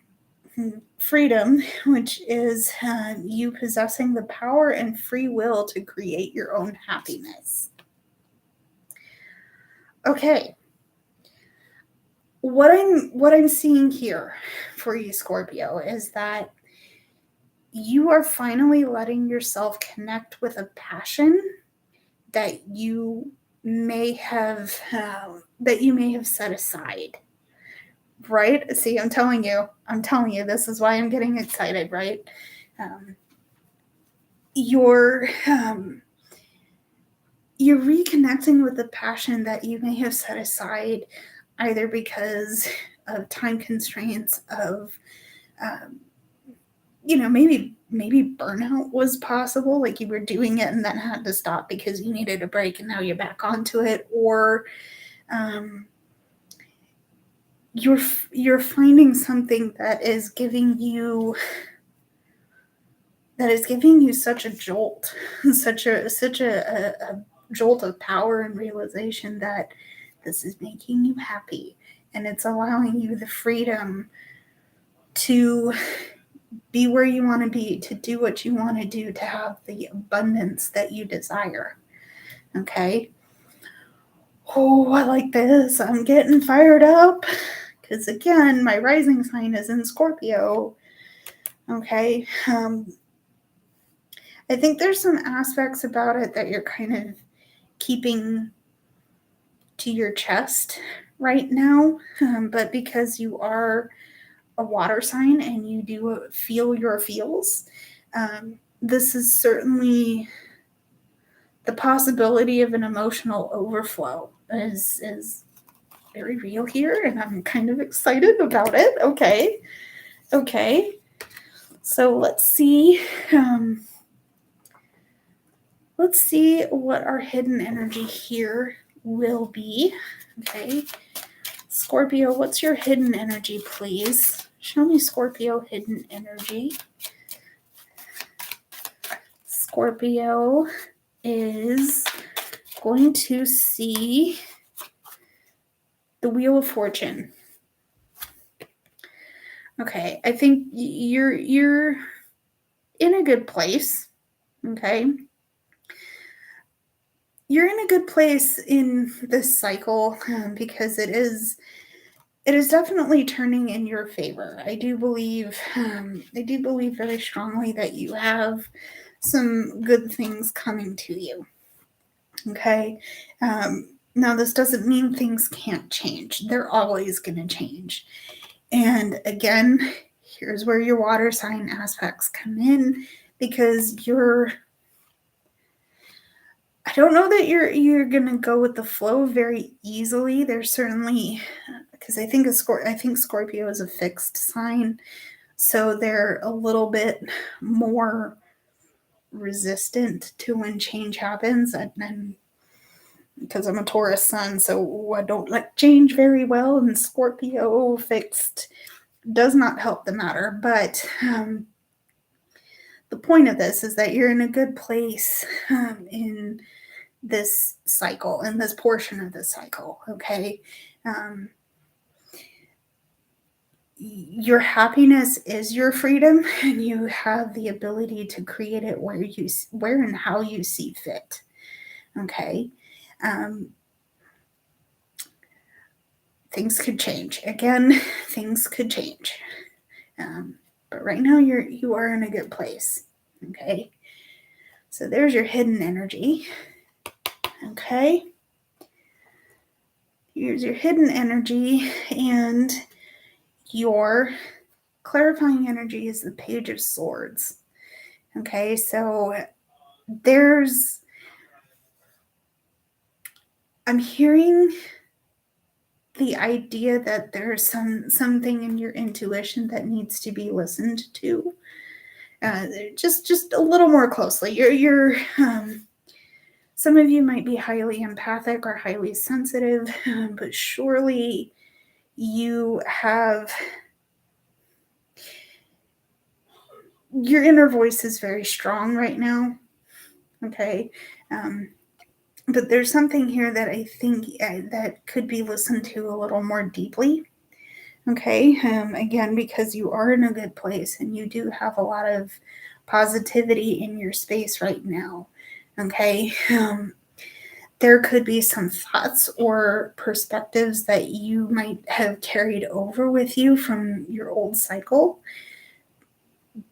Speaker 1: is you possessing the power and free will to create your own happiness. Okay. What I'm seeing here for you, Scorpio, is that you are finally letting yourself connect with a passion that you may have set aside. Right? See, I'm telling you, this is why I'm getting excited, right? You're reconnecting with the passion that you may have set aside, either because of time constraints, of maybe burnout was possible, like you were doing it and then had to stop because you needed a break and now you're back onto it, or you're finding something that is giving you such a jolt, such a jolt of power and realization that this is making you happy, and it's allowing you the freedom to be where you want to be, to do what you want to do, to have the abundance that you desire. Okay. Oh, I like this. I'm getting fired up because, again, my rising sign is in Scorpio. Okay. I think there's some aspects about it that you're kind of keeping to your chest right now, but because you are a water sign and you do feel your feels, this is certainly the possibility of an emotional overflow is very real here, and I'm kind of excited about it. Okay. So let's see. Let's see what our hidden energy here will be. Okay. Scorpio, what's your hidden energy, please? Show me Scorpio hidden energy. Scorpio is going to see the Wheel of Fortune. Okay, I think you're in a good place. Okay. You're in a good place in this cycle because it is definitely turning in your favor. I do believe very strongly that you have some good things coming to you. Okay. Now, this doesn't mean things can't change. They're always going to change. And again, here's where your water sign aspects come in, because I don't know that you're going to go with the flow very easily. There's certainly, because I think Scorpio is a fixed sign, so they're a little bit more resistant to when change happens. And because I'm a Taurus sun, so I don't like change very well, and Scorpio fixed does not help the matter. But the point of this is that you're in a good place in this cycle, in this portion of the cycle, okay? Your happiness is your freedom, and you have the ability to create it where and how you see fit, okay? Things could change. Again, things could change. But right now you are in a good place, okay? So there's your hidden energy, okay? Here's your hidden energy, and your clarifying energy is the Page of Swords, okay? So I'm hearing the idea that there's something in your intuition that needs to be listened to, just a little more closely. You're some of you might be highly empathic or highly sensitive, but surely you have, your inner voice is very strong right now, okay? But there's something here that I think that could be listened to a little more deeply, okay? Again, because you are in a good place and you do have a lot of positivity in your space right now, okay? There could be some thoughts or perspectives that you might have carried over with you from your old cycle.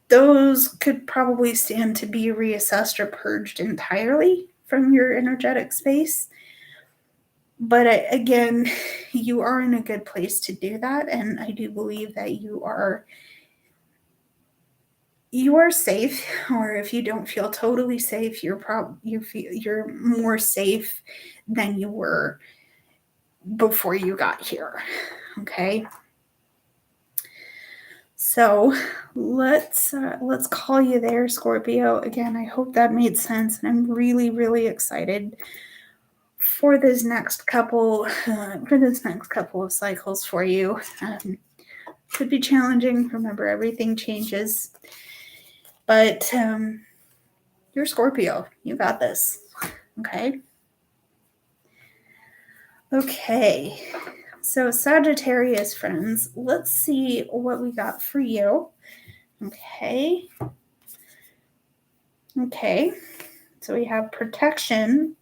Speaker 1: Those could probably stand to be reassessed or purged entirely from your energetic space. But again, you are in a good place to do that, and I do believe that you are safe. Or if you don't feel totally safe, you're more safe than you were before you got here, okay? So let's call you there, Scorpio. Again, I hope that made sense, and I'm really, really excited for this next couple of cycles for you. Could be challenging. Remember, everything changes, but you're Scorpio. You got this. Okay. Okay. So Sagittarius friends, let's see what we got for you. Okay. Okay. So we have protection.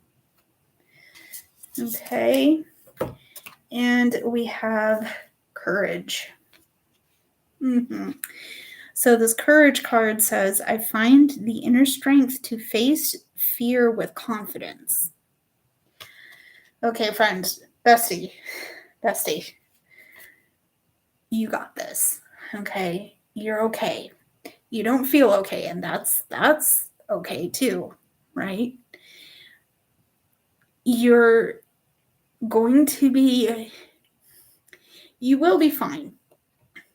Speaker 1: Okay. And we have courage. So this courage card says, I find the inner strength to face fear with confidence. Okay, friends, bestie, you got this. Okay, you're okay. You don't feel okay, and that's okay too, right? You're going to be, you will be fine,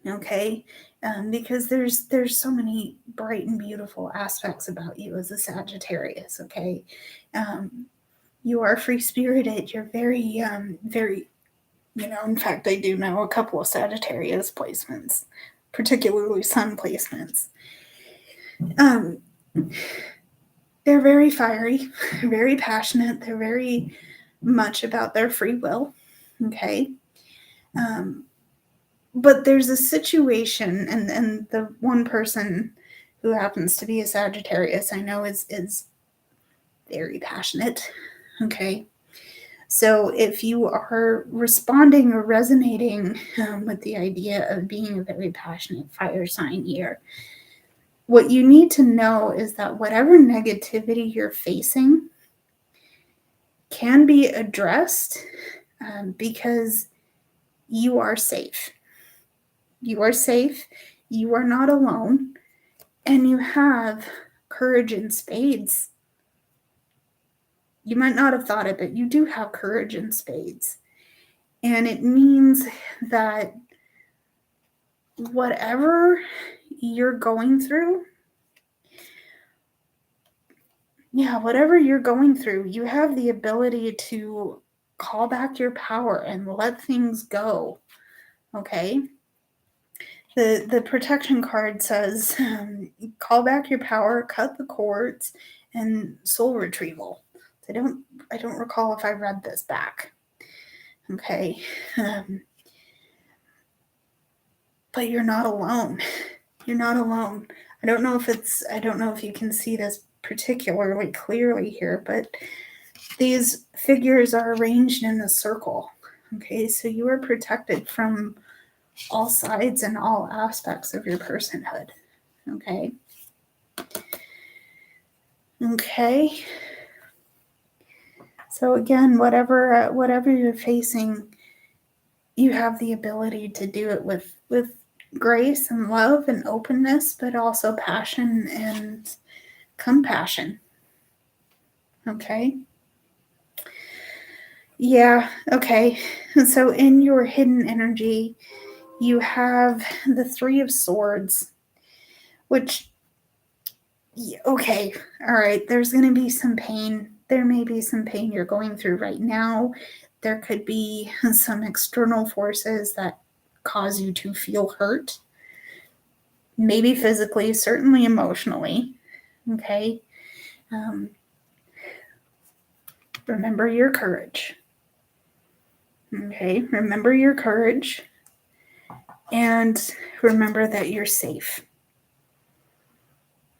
Speaker 1: okay? Because there's so many bright and beautiful aspects about you as a Sagittarius, okay? You are free-spirited. You're very, very, in fact, I do know a couple of Sagittarius placements, particularly sun placements. They're very fiery, very passionate. They're very much about their free will, okay? But there's a situation, and the one person who happens to be a Sagittarius I know is very passionate, okay? So if you are responding or resonating with the idea of being a very passionate fire sign here, what you need to know is that whatever negativity you're facing can be addressed because you are safe. You are safe. You are not alone. And you have courage in spades. You might not have thought it, but you do have courage in spades. And it means that whatever you're going through, Yeah, whatever you're going through, you have the ability to call back your power and let things go. Okay? The protection card says, call back your power, cut the cords, and soul retrieval. I don't recall if I read this back. Okay. But you're not alone. You're not alone. I don't know if you can see this particularly clearly here, but these figures are arranged in a circle. Okay, so you are protected from all sides and all aspects of your personhood. Okay. Okay. So again, whatever you're facing, you have the ability to do it with grace and love and openness, but also passion and compassion. Okay. Yeah. Okay. So in your hidden energy, you have the Three of Swords, which, okay, all right, there's going to be some pain. There may be some pain you're going through right now. There could be some external forces that cause you to feel hurt, maybe physically, certainly emotionally. Okay. Remember your courage. Okay. Remember your courage. And remember that you're safe.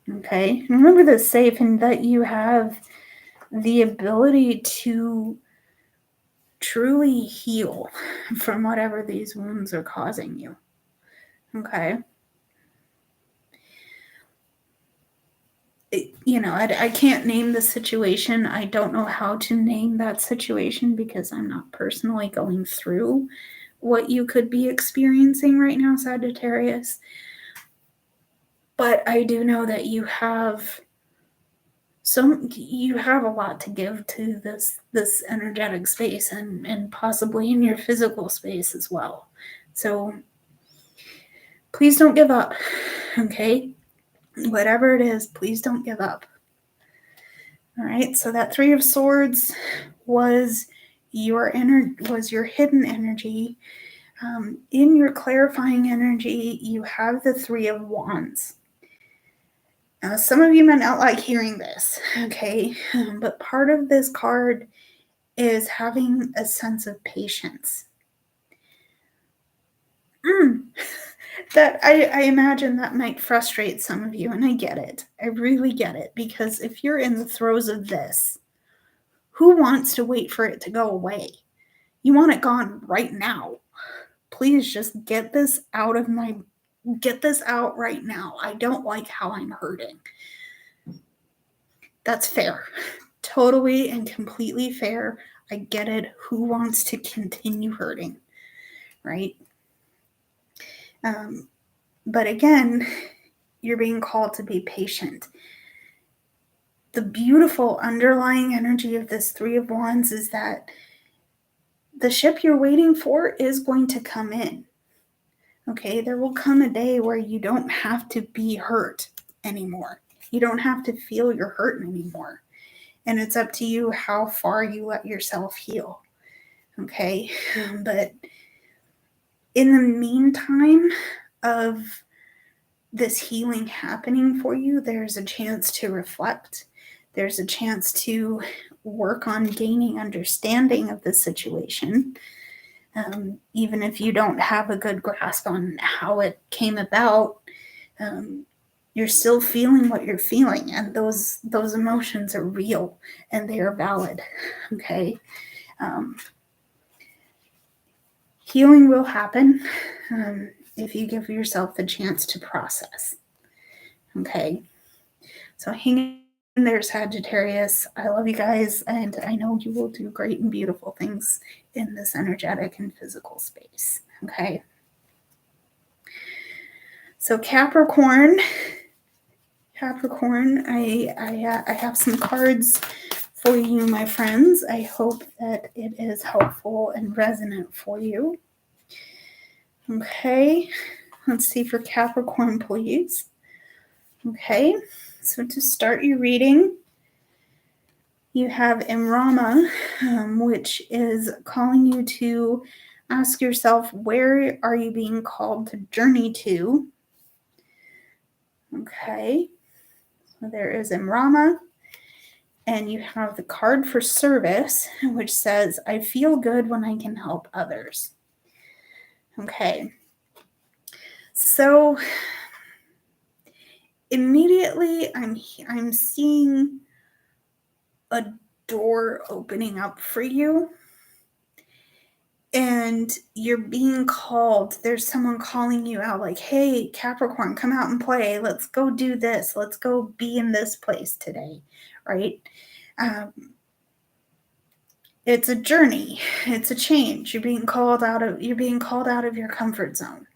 Speaker 1: Okay. Remember that safe and that you have the ability to truly heal from whatever these wounds are causing you. Okay. I can't name the situation. I don't know how to name that situation because I'm not personally going through what you could be experiencing right now, Sagittarius. But I do know that you have a lot to give to this energetic space and possibly in your physical space as well. So please don't give up. Okay? Whatever it is, please don't give up. All right, so that Three of Swords was your hidden energy. In your clarifying energy, you have the Three of Wands. Now, some of you might not like hearing this, okay? But part of this card is having a sense of patience. That I imagine that might frustrate some of you, and I get it. I really get it, because if you're in the throes of this, who wants to wait for it to go away? You want it gone right now. Please just get this out right now. I don't like how I'm hurting. That's fair. Totally and completely fair. I get it. Who wants to continue hurting? Right? But again, you're being called to be patient. The beautiful underlying energy of this Three of Wands is that the ship you're waiting for is going to come in. Okay, there will come a day where you don't have to be hurt anymore. You don't have to feel you're hurting anymore. And it's up to you how far you let yourself heal. Okay, but in the meantime of this healing happening for you, there's a chance to reflect. There's a chance to work on gaining understanding of the situation. Even if you don't have a good grasp on how it came about, you're still feeling what you're feeling, and those emotions are real and they are valid. Okay. Healing will happen if you give yourself the chance to process. Okay. So hang in there, Sagittarius. I love you guys, and I know you will do great and beautiful things in this energetic and physical space. Okay. So Capricorn, I have some cards for you, my friends. I hope that it is helpful and resonant for you. Okay, let's see for Capricorn, please. Okay, so to start your reading, You have Imrama, which is calling you to ask yourself, where are you being called to journey to? Okay, so there is Imrama. And you have the card for service, which says, I feel good when I can help others. Okay. So immediately I'm seeing a door opening up for you. And you're being called. There's someone calling you out like, hey, Capricorn, come out and play. Let's go do this. Let's go be in this place today, right? It's a journey. It's a change. You're being called out of your comfort zone.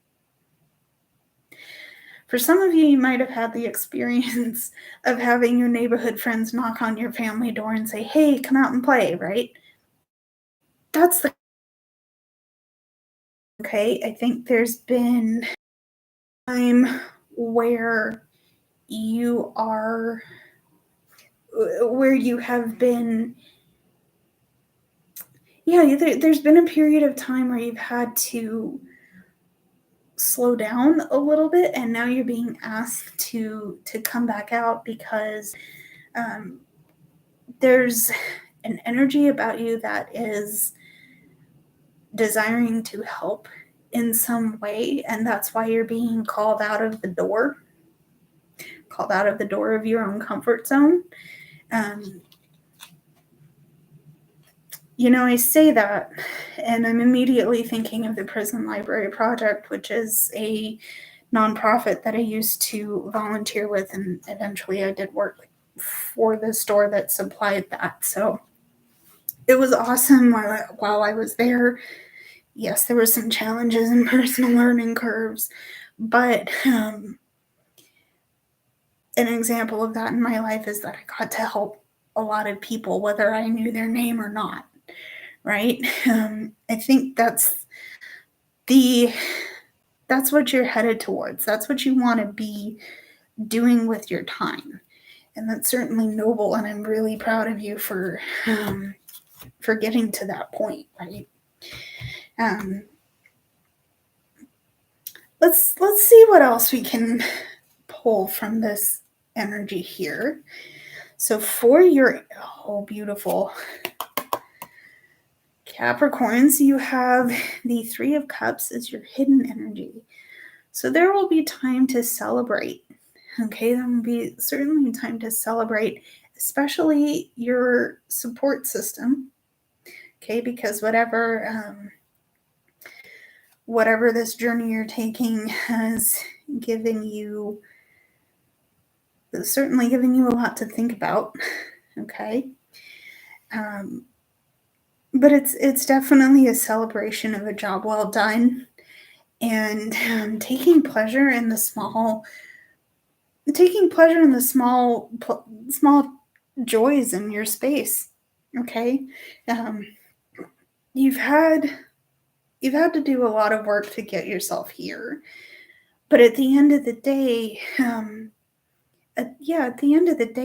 Speaker 1: For some of you, you might have had the experience of having your neighborhood friends knock on your family door and say, hey, come out and play, right? That's the okay. I think there's been a time where you have been, there's been a period of time where you've had to slow down a little bit, and now you're being asked to come back out because there's an energy about you that is desiring to help in some way, and that's why you're being called out of the door of your own comfort zone. I say that, and I'm immediately thinking of the Prison Library Project, which is a nonprofit that I used to volunteer with, and eventually I did work for the store that supplied that. So it was awesome while I was there. Yes, there were some challenges and personal learning curves, but an example of that in my life is that I got to help a lot of people, whether I knew their name or not, right? I think that's what you're headed towards. That's what you want to be doing with your time. And that's certainly noble, and I'm really proud of you for getting to that point, right? Let's see what else we can pull from this energy here. So for your beautiful Capricorns, you have the Three of Cups as your hidden energy. So there will be time to celebrate. Okay, there will be certainly time to celebrate, especially your support system. Okay, because whatever this journey you're taking has certainly given you a lot to think about. Okay, but it's definitely a celebration of a job well done, and taking pleasure in the small joys in your space. Okay, you've had to do a lot of work to get yourself here, but at the end of the day,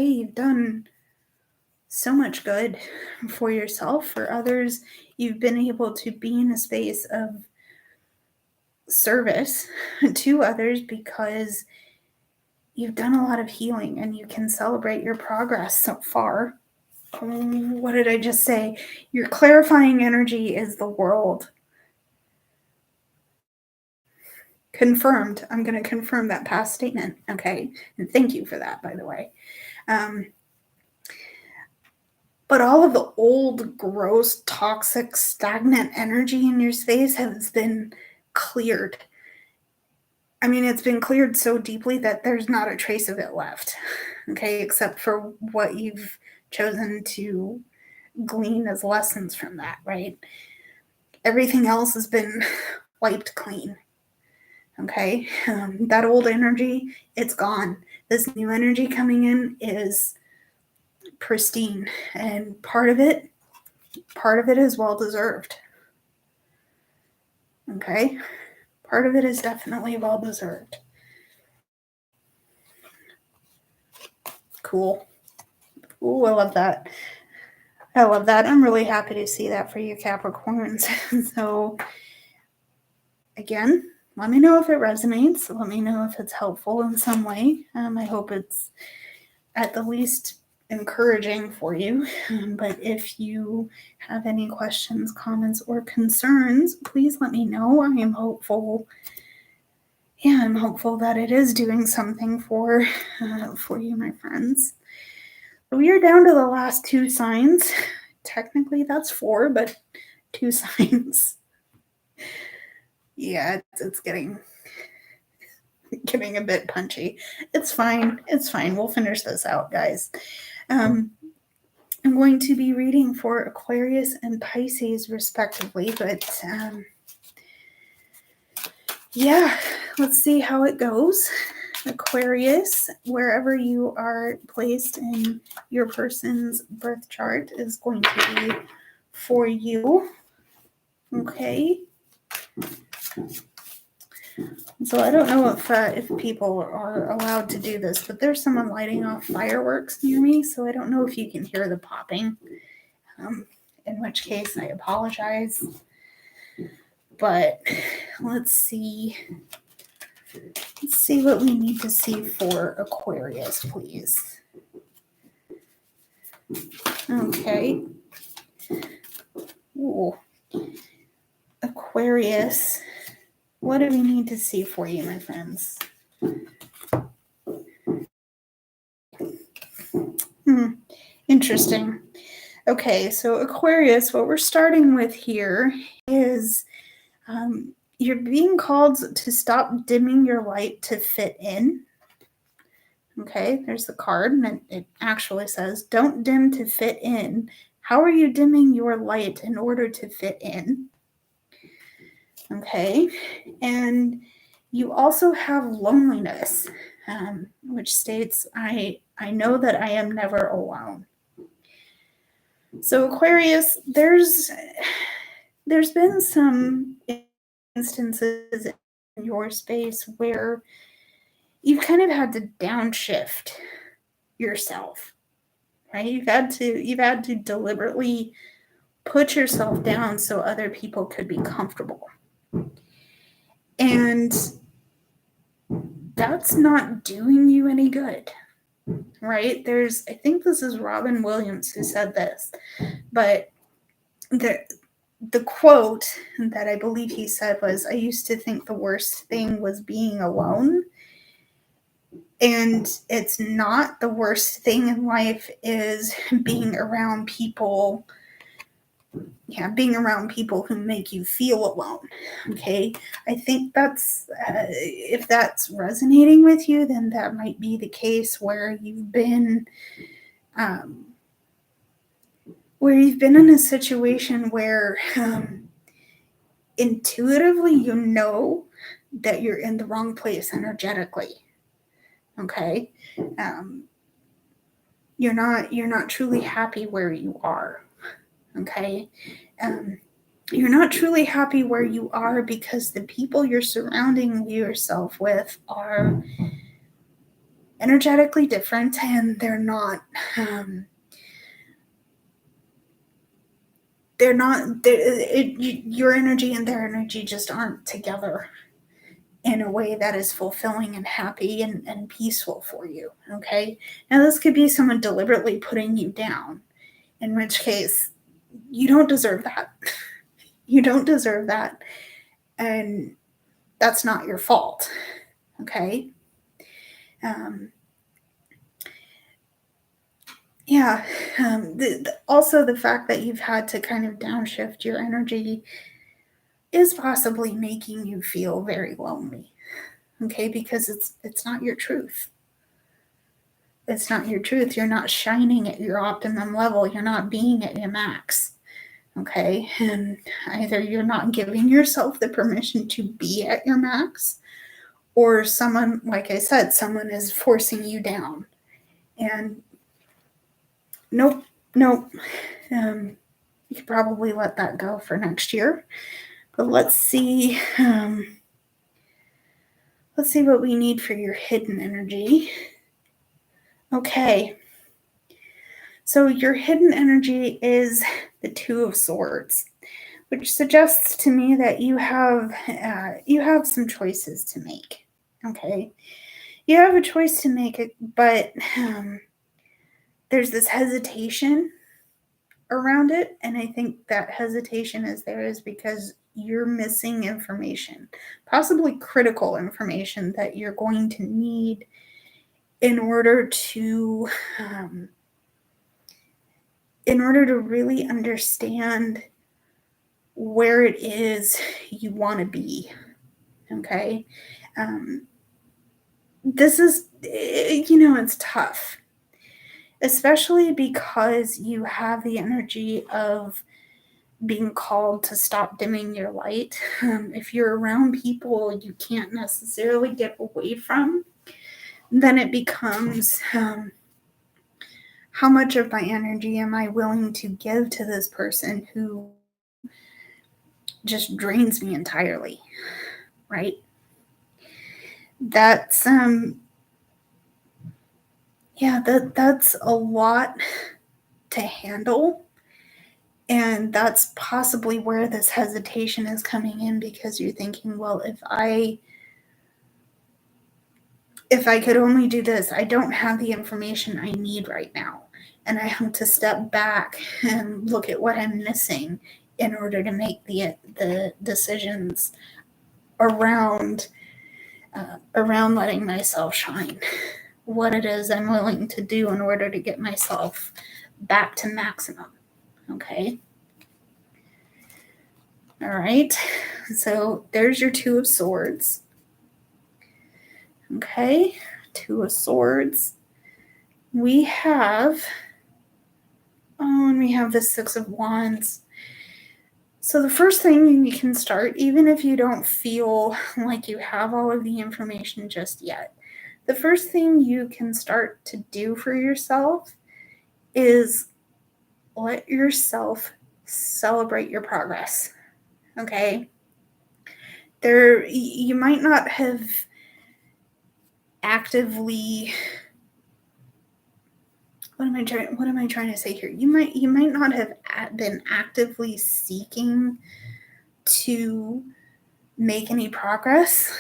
Speaker 1: you've done so much good for yourself, for others. You've been able to be in a space of service to others because you've done a lot of healing, and you can celebrate your progress so far. What did I just say? Your clarifying energy is the world. Confirmed. I'm going to confirm that past statement. Okay. And thank you for that, by the way. But all of the old, gross, toxic, stagnant energy in your space has been cleared. I mean, it's been cleared so deeply that there's not a trace of it left. Okay. Except for what you've chosen to glean as lessons from that, right? Everything else has been wiped clean. Okay, that old energy, it's gone. This new energy coming in is pristine, and part of it is well deserved. Okay, part of it is definitely well deserved. Cool. Ooh, I love that. I love that. I'm really happy to see that for you, Capricorns. So, again, let me know if it resonates. Let me know if it's helpful in some way. I hope it's at the least encouraging for you. But if you have any questions, comments, or concerns, please let me know. I am hopeful. Yeah, I'm hopeful that it is doing something for you, my friends. We are down to the last 2 signs. Technically, that's 4, but 2 signs. Yeah, it's getting a bit punchy. It's fine. It's fine. We'll finish this out, guys. I'm going to be reading for Aquarius and Pisces, respectively, but yeah, let's see how it goes. Aquarius, wherever you are placed in your person's birth chart, is going to be for you. Okay. So I don't know if people are allowed to do this, but there's someone lighting off fireworks near me, so I don't know if you can hear the popping. In which case, I apologize. But let's see. Let's see what we need to see for Aquarius, please. Okay. Ooh. Aquarius. What do we need to see for you, my friends? Interesting. Okay, so Aquarius, what we're starting with here is you're being called to stop dimming your light to fit in. Okay, there's the card, and it actually says, don't dim to fit in. How are you dimming your light in order to fit in? Okay, and you also have loneliness, which states, I know that I am never alone. So Aquarius, there's been some instances in your space where you've kind of had to downshift yourself, right? You've had to deliberately put yourself down so other people could be comfortable. And that's not doing you any good, right? I think this is Robin Williams who said this, but the quote that I believe he said was, I used to think the worst thing was being alone. And it's not. The worst thing in life is being around people. Yeah, being around people who make you feel alone. Okay. I think that's, if that's resonating with you, then that might be the case where you've been in a situation where intuitively you know that you're in the wrong place energetically. Okay. You're not truly happy where you are. Okay. You're not truly happy where you are because the people you're surrounding yourself with are energetically different, and they're not your energy and their energy just aren't together in a way that is fulfilling and happy and peaceful for you. Okay. Now this could be someone deliberately putting you down, in which case you don't deserve that. You don't deserve that. And that's not your fault. Okay. Also the fact that you've had to kind of downshift your energy is possibly making you feel very lonely. Okay. Because it's not your truth. It's not your truth. You're not shining at your optimum level. You're not being at your max. Okay. And either you're not giving yourself the permission to be at your max, or someone, like I said, someone is forcing you down. And nope. You could probably let that go for next year. But let's see what we need for your hidden energy. Okay. So your hidden energy is the Two of Swords, which suggests to me that you have some choices to make. Okay, you have a choice to make, it, but there's this hesitation around it, and I think that hesitation is there is because you're missing information, possibly critical information that you're going to need in order to really understand where it is you want to be. Okay, this is, it's tough, especially because you have the energy of being called to stop dimming your light. If you're around people you can't necessarily get away from, then it becomes, how much of my energy am I willing to give to this person who just drains me entirely, right? That's that's a lot to handle. And that's possibly where this hesitation is coming in, because you're thinking, well, if I could only do this, I don't have the information I need right now. And I have to step back and look at what I'm missing in order to make the decisions around letting myself shine. What it is I'm willing to do in order to get myself back to maximum. Okay. All right. So there's your Two of Swords. Okay. Two of Swords. We have, and we have the Six of Wands. So the first thing you can start, even if you don't feel like you have all of the information just yet, the first thing you can start to do for yourself is let yourself celebrate your progress. Okay? You might not have actively, what am I trying to say here? You might not have been actively seeking to make any progress.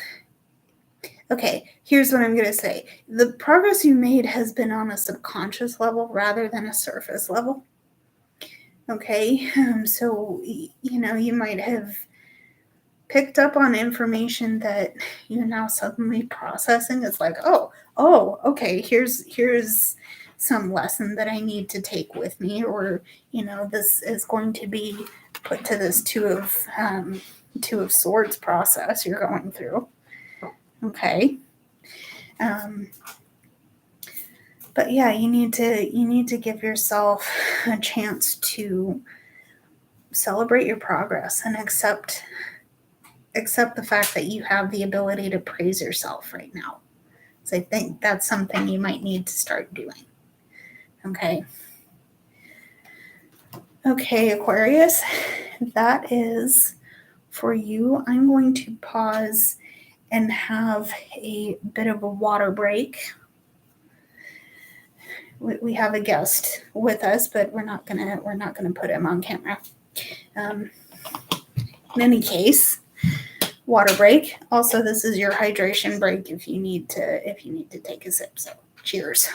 Speaker 1: Okay, here's what I'm going to say. The progress you made has been on a subconscious level rather than a surface level. Okay, so, you might have picked up on information that you're now suddenly processing. It's like, oh, okay, here's some lesson that I need to take with me, or, this is going to be put to this Two of Swords process you're going through. Okay. But yeah, you need to give yourself a chance to celebrate your progress and accept the fact that you have the ability to praise yourself right now. So I think that's something you might need to start doing. Okay. Okay, Aquarius, that is for you. I'm going to pause and have a bit of a water break. We have a guest with us, but we're not gonna put him on camera. In any case, water break. Also, this is your hydration break if you need to take a sip. So, cheers.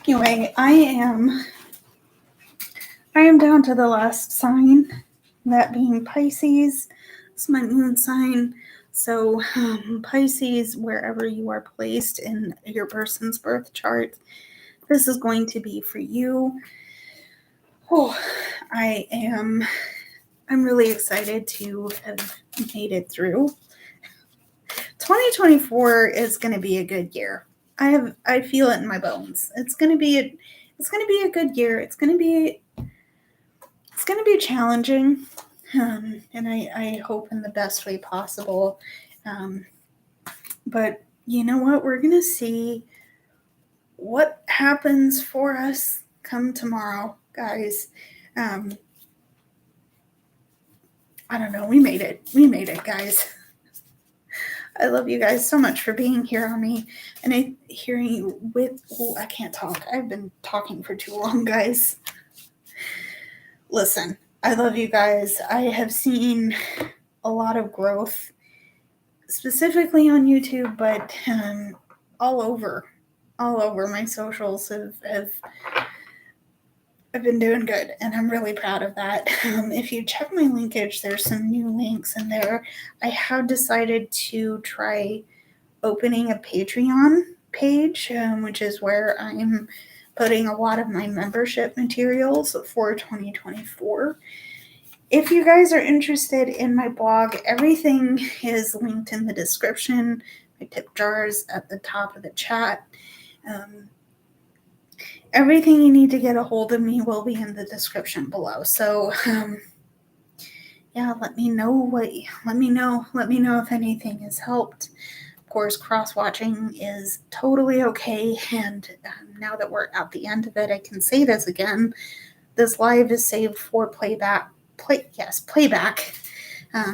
Speaker 1: Anyway, I am down to the last sign, that being Pisces. It's my moon sign. So Pisces, wherever you are placed in your person's birth chart, this is going to be for you. Oh, I'm really excited to have made it through. 2024 is going to be a good year. I feel it in my bones. It's going to be a good year. It's going to be challenging, and I hope in the best way possible. But you know what? We're going to see what happens for us come tomorrow, guys. I don't know. We made it. We made it, guys. I love you guys so much for being here on me and hearing you with. Oh, I can't talk. I've been talking for too long, guys. Listen, I love you guys. I have seen a lot of growth, specifically on YouTube, but all over my socials have I've been doing good, and I'm really proud of that. If you check my linkage, there's some new links in there. I have decided to try opening a Patreon page, which is where I'm putting a lot of my membership materials for 2024. If you guys are interested in my blog, everything is linked in the description. My tip jars at the top of the chat. Everything you need to get a hold of me will be in the description below. So, yeah, let me know if anything has helped. Of course, cross-watching is totally okay, and now that we're at the end of it, I can say this again. This live is saved for playback.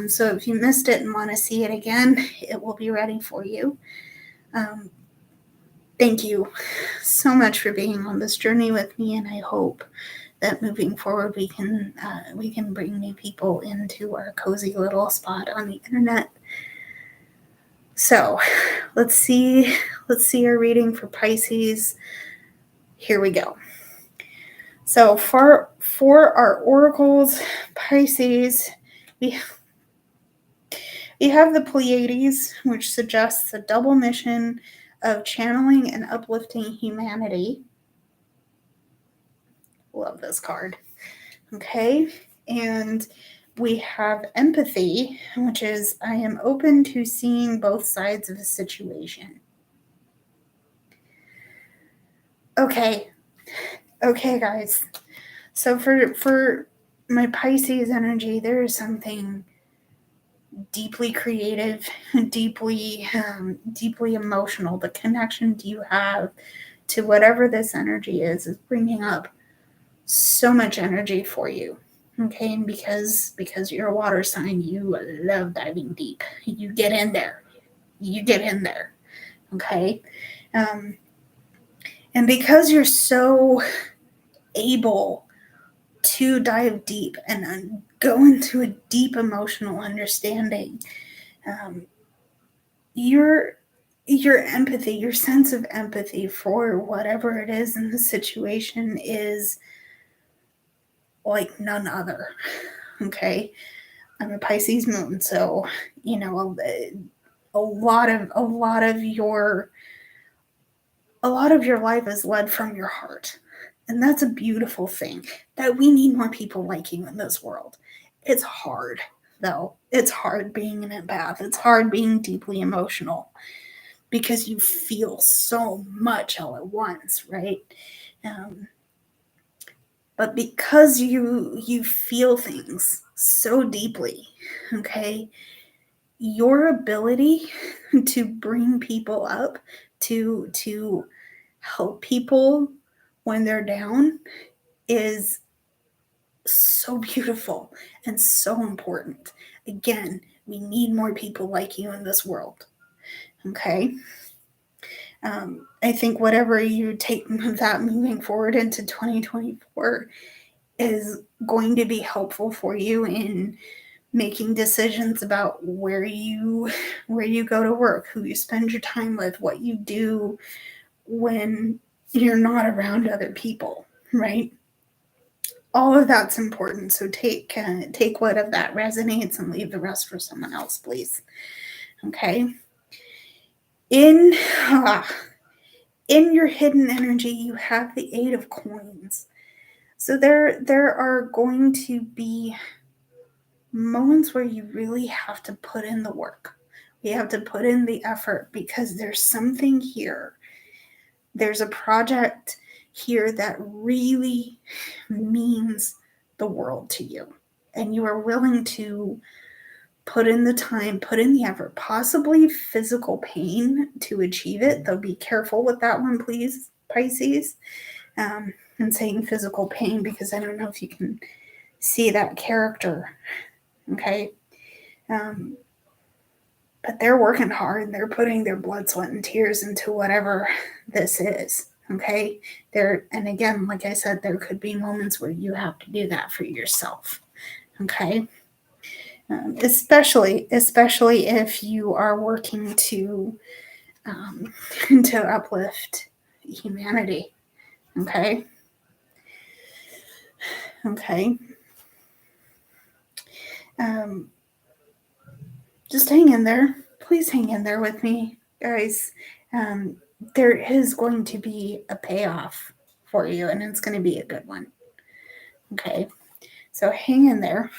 Speaker 1: So if you missed it and want to see it again, it will be ready for you. Thank you so much for being on this journey with me, and I hope that moving forward we can bring new people into our cozy little spot on the internet. So let's see our reading for Pisces. Here we go. So for our oracles, Pisces, we have the Pleiades, which suggests a double mission of channeling and uplifting humanity. Love this card. Okay. And we have empathy, which is I am open to seeing both sides of a situation. Okay, guys. So for my Pisces energy, there is something deeply creative, deeply emotional. The connection you have to whatever this energy is bringing up so much energy for you. Okay, and because you're a water sign, you love diving deep. You get in there. Okay, and because you're so able to dive deep and go into a deep emotional understanding, your empathy, your sense of empathy for whatever it is in the situation is like none other. Okay, I'm a Pisces moon, so you know a lot of your life is led from your heart. And that's a beautiful thing, that we need more people like you in this world. It's hard, though. It's hard being an empath. It's hard being deeply emotional because you feel so much all at once, right? But because you feel things so deeply, okay, your ability to bring people up, to help people when they're down is so beautiful and so important. Again, we need more people like you in this world. Okay. I think whatever you take that moving forward into 2024 is going to be helpful for you in making decisions about where you go to work, who you spend your time with, what you do when you're not around other people, right? All of that's important. So take what of that resonates and leave the rest for someone else, please. Okay. In your hidden energy, you have the 8 of coins. So there are going to be moments where you really have to put in the work. You have to put in the effort because there's something here. There's a project here that really means the world to you. And you are willing to put in the time, put in the effort, possibly physical pain to achieve it. Though be careful with that one, please, Pisces. And saying physical pain because I don't know if you can see that character Okay. But they're working hard. They're putting their blood, sweat, and tears into whatever this is. Okay. And again, like I said, there could be moments where you have to do that for yourself. Okay. Especially if you are working to uplift humanity. Okay. Just hang in there. Please hang in there with me, guys. There is going to be a payoff for you, and it's going to be a good one. Okay. So hang in there.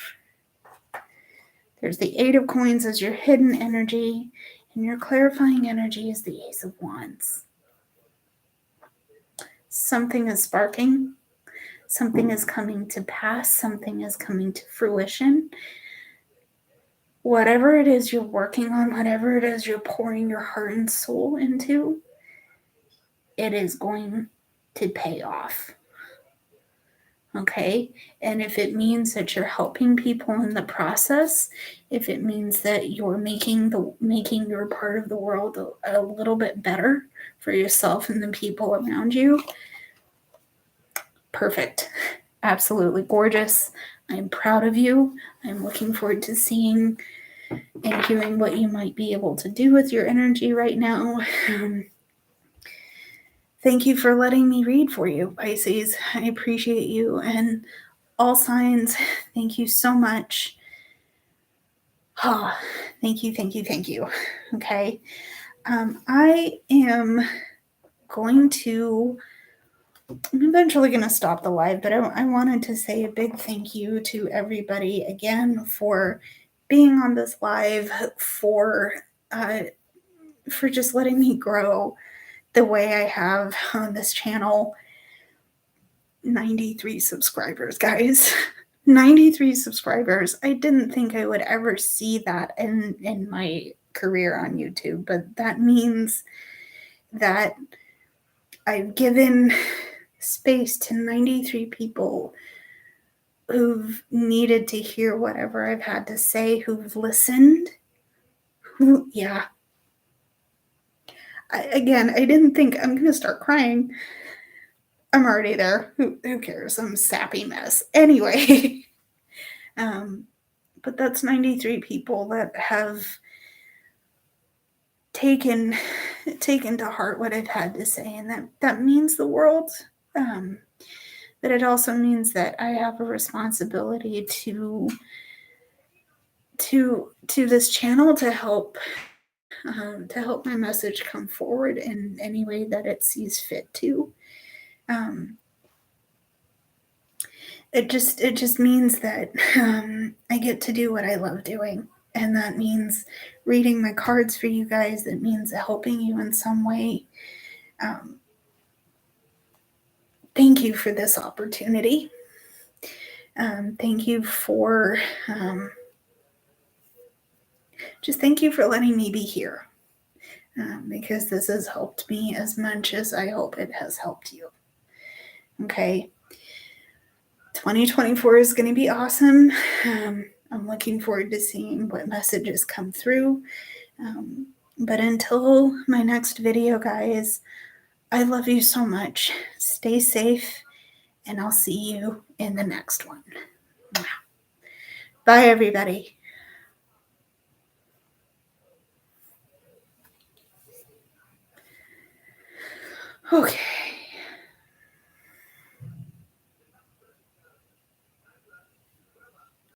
Speaker 1: There's the Eight of Coins as your hidden energy, and your clarifying energy is the Ace of Wands. Something is sparking. Something is coming to pass. Something is coming to fruition. Whatever it is you're working on, whatever it is you're pouring your heart and soul into, it is going to pay off. Okay? And if it means that you're helping people in the process, if it means that you're making your part of the world a little bit better for yourself and the people around you, perfect. Absolutely gorgeous. I'm proud of you. I'm looking forward to seeing and hearing what you might be able to do with your energy right now. Thank you for letting me read for you, Pisces. I appreciate you. And all signs, thank you so much. Thank you. Okay. I am I'm eventually going to stop the live, but I wanted to say a big thank you to everybody again for being on this live, for just letting me grow the way I have on this channel. 93 subscribers, guys. 93 subscribers. I didn't think I would ever see that in my career on YouTube, but that means that I've given space to 93 people who've needed to hear whatever I've had to say, who've listened. I didn't think I'm going to start crying. I'm already there. Who cares? I'm a sappy mess. Anyway, but that's 93 people that have taken to heart what I've had to say, and that means the world. But it also means that I have a responsibility to this channel to help my message come forward in any way that it sees fit to. It just means that I get to do what I love doing, and that means reading my cards for you guys. It means helping you in some way. Thank you for this opportunity. Thank you for thank you for letting me be here, because this has helped me as much as I hope it has helped you. Okay. 2024 is going to be awesome. I'm looking forward to seeing what messages come through. But until my next video, guys, I love you so much. Stay safe, and I'll see you in the next one. Bye, everybody. Okay.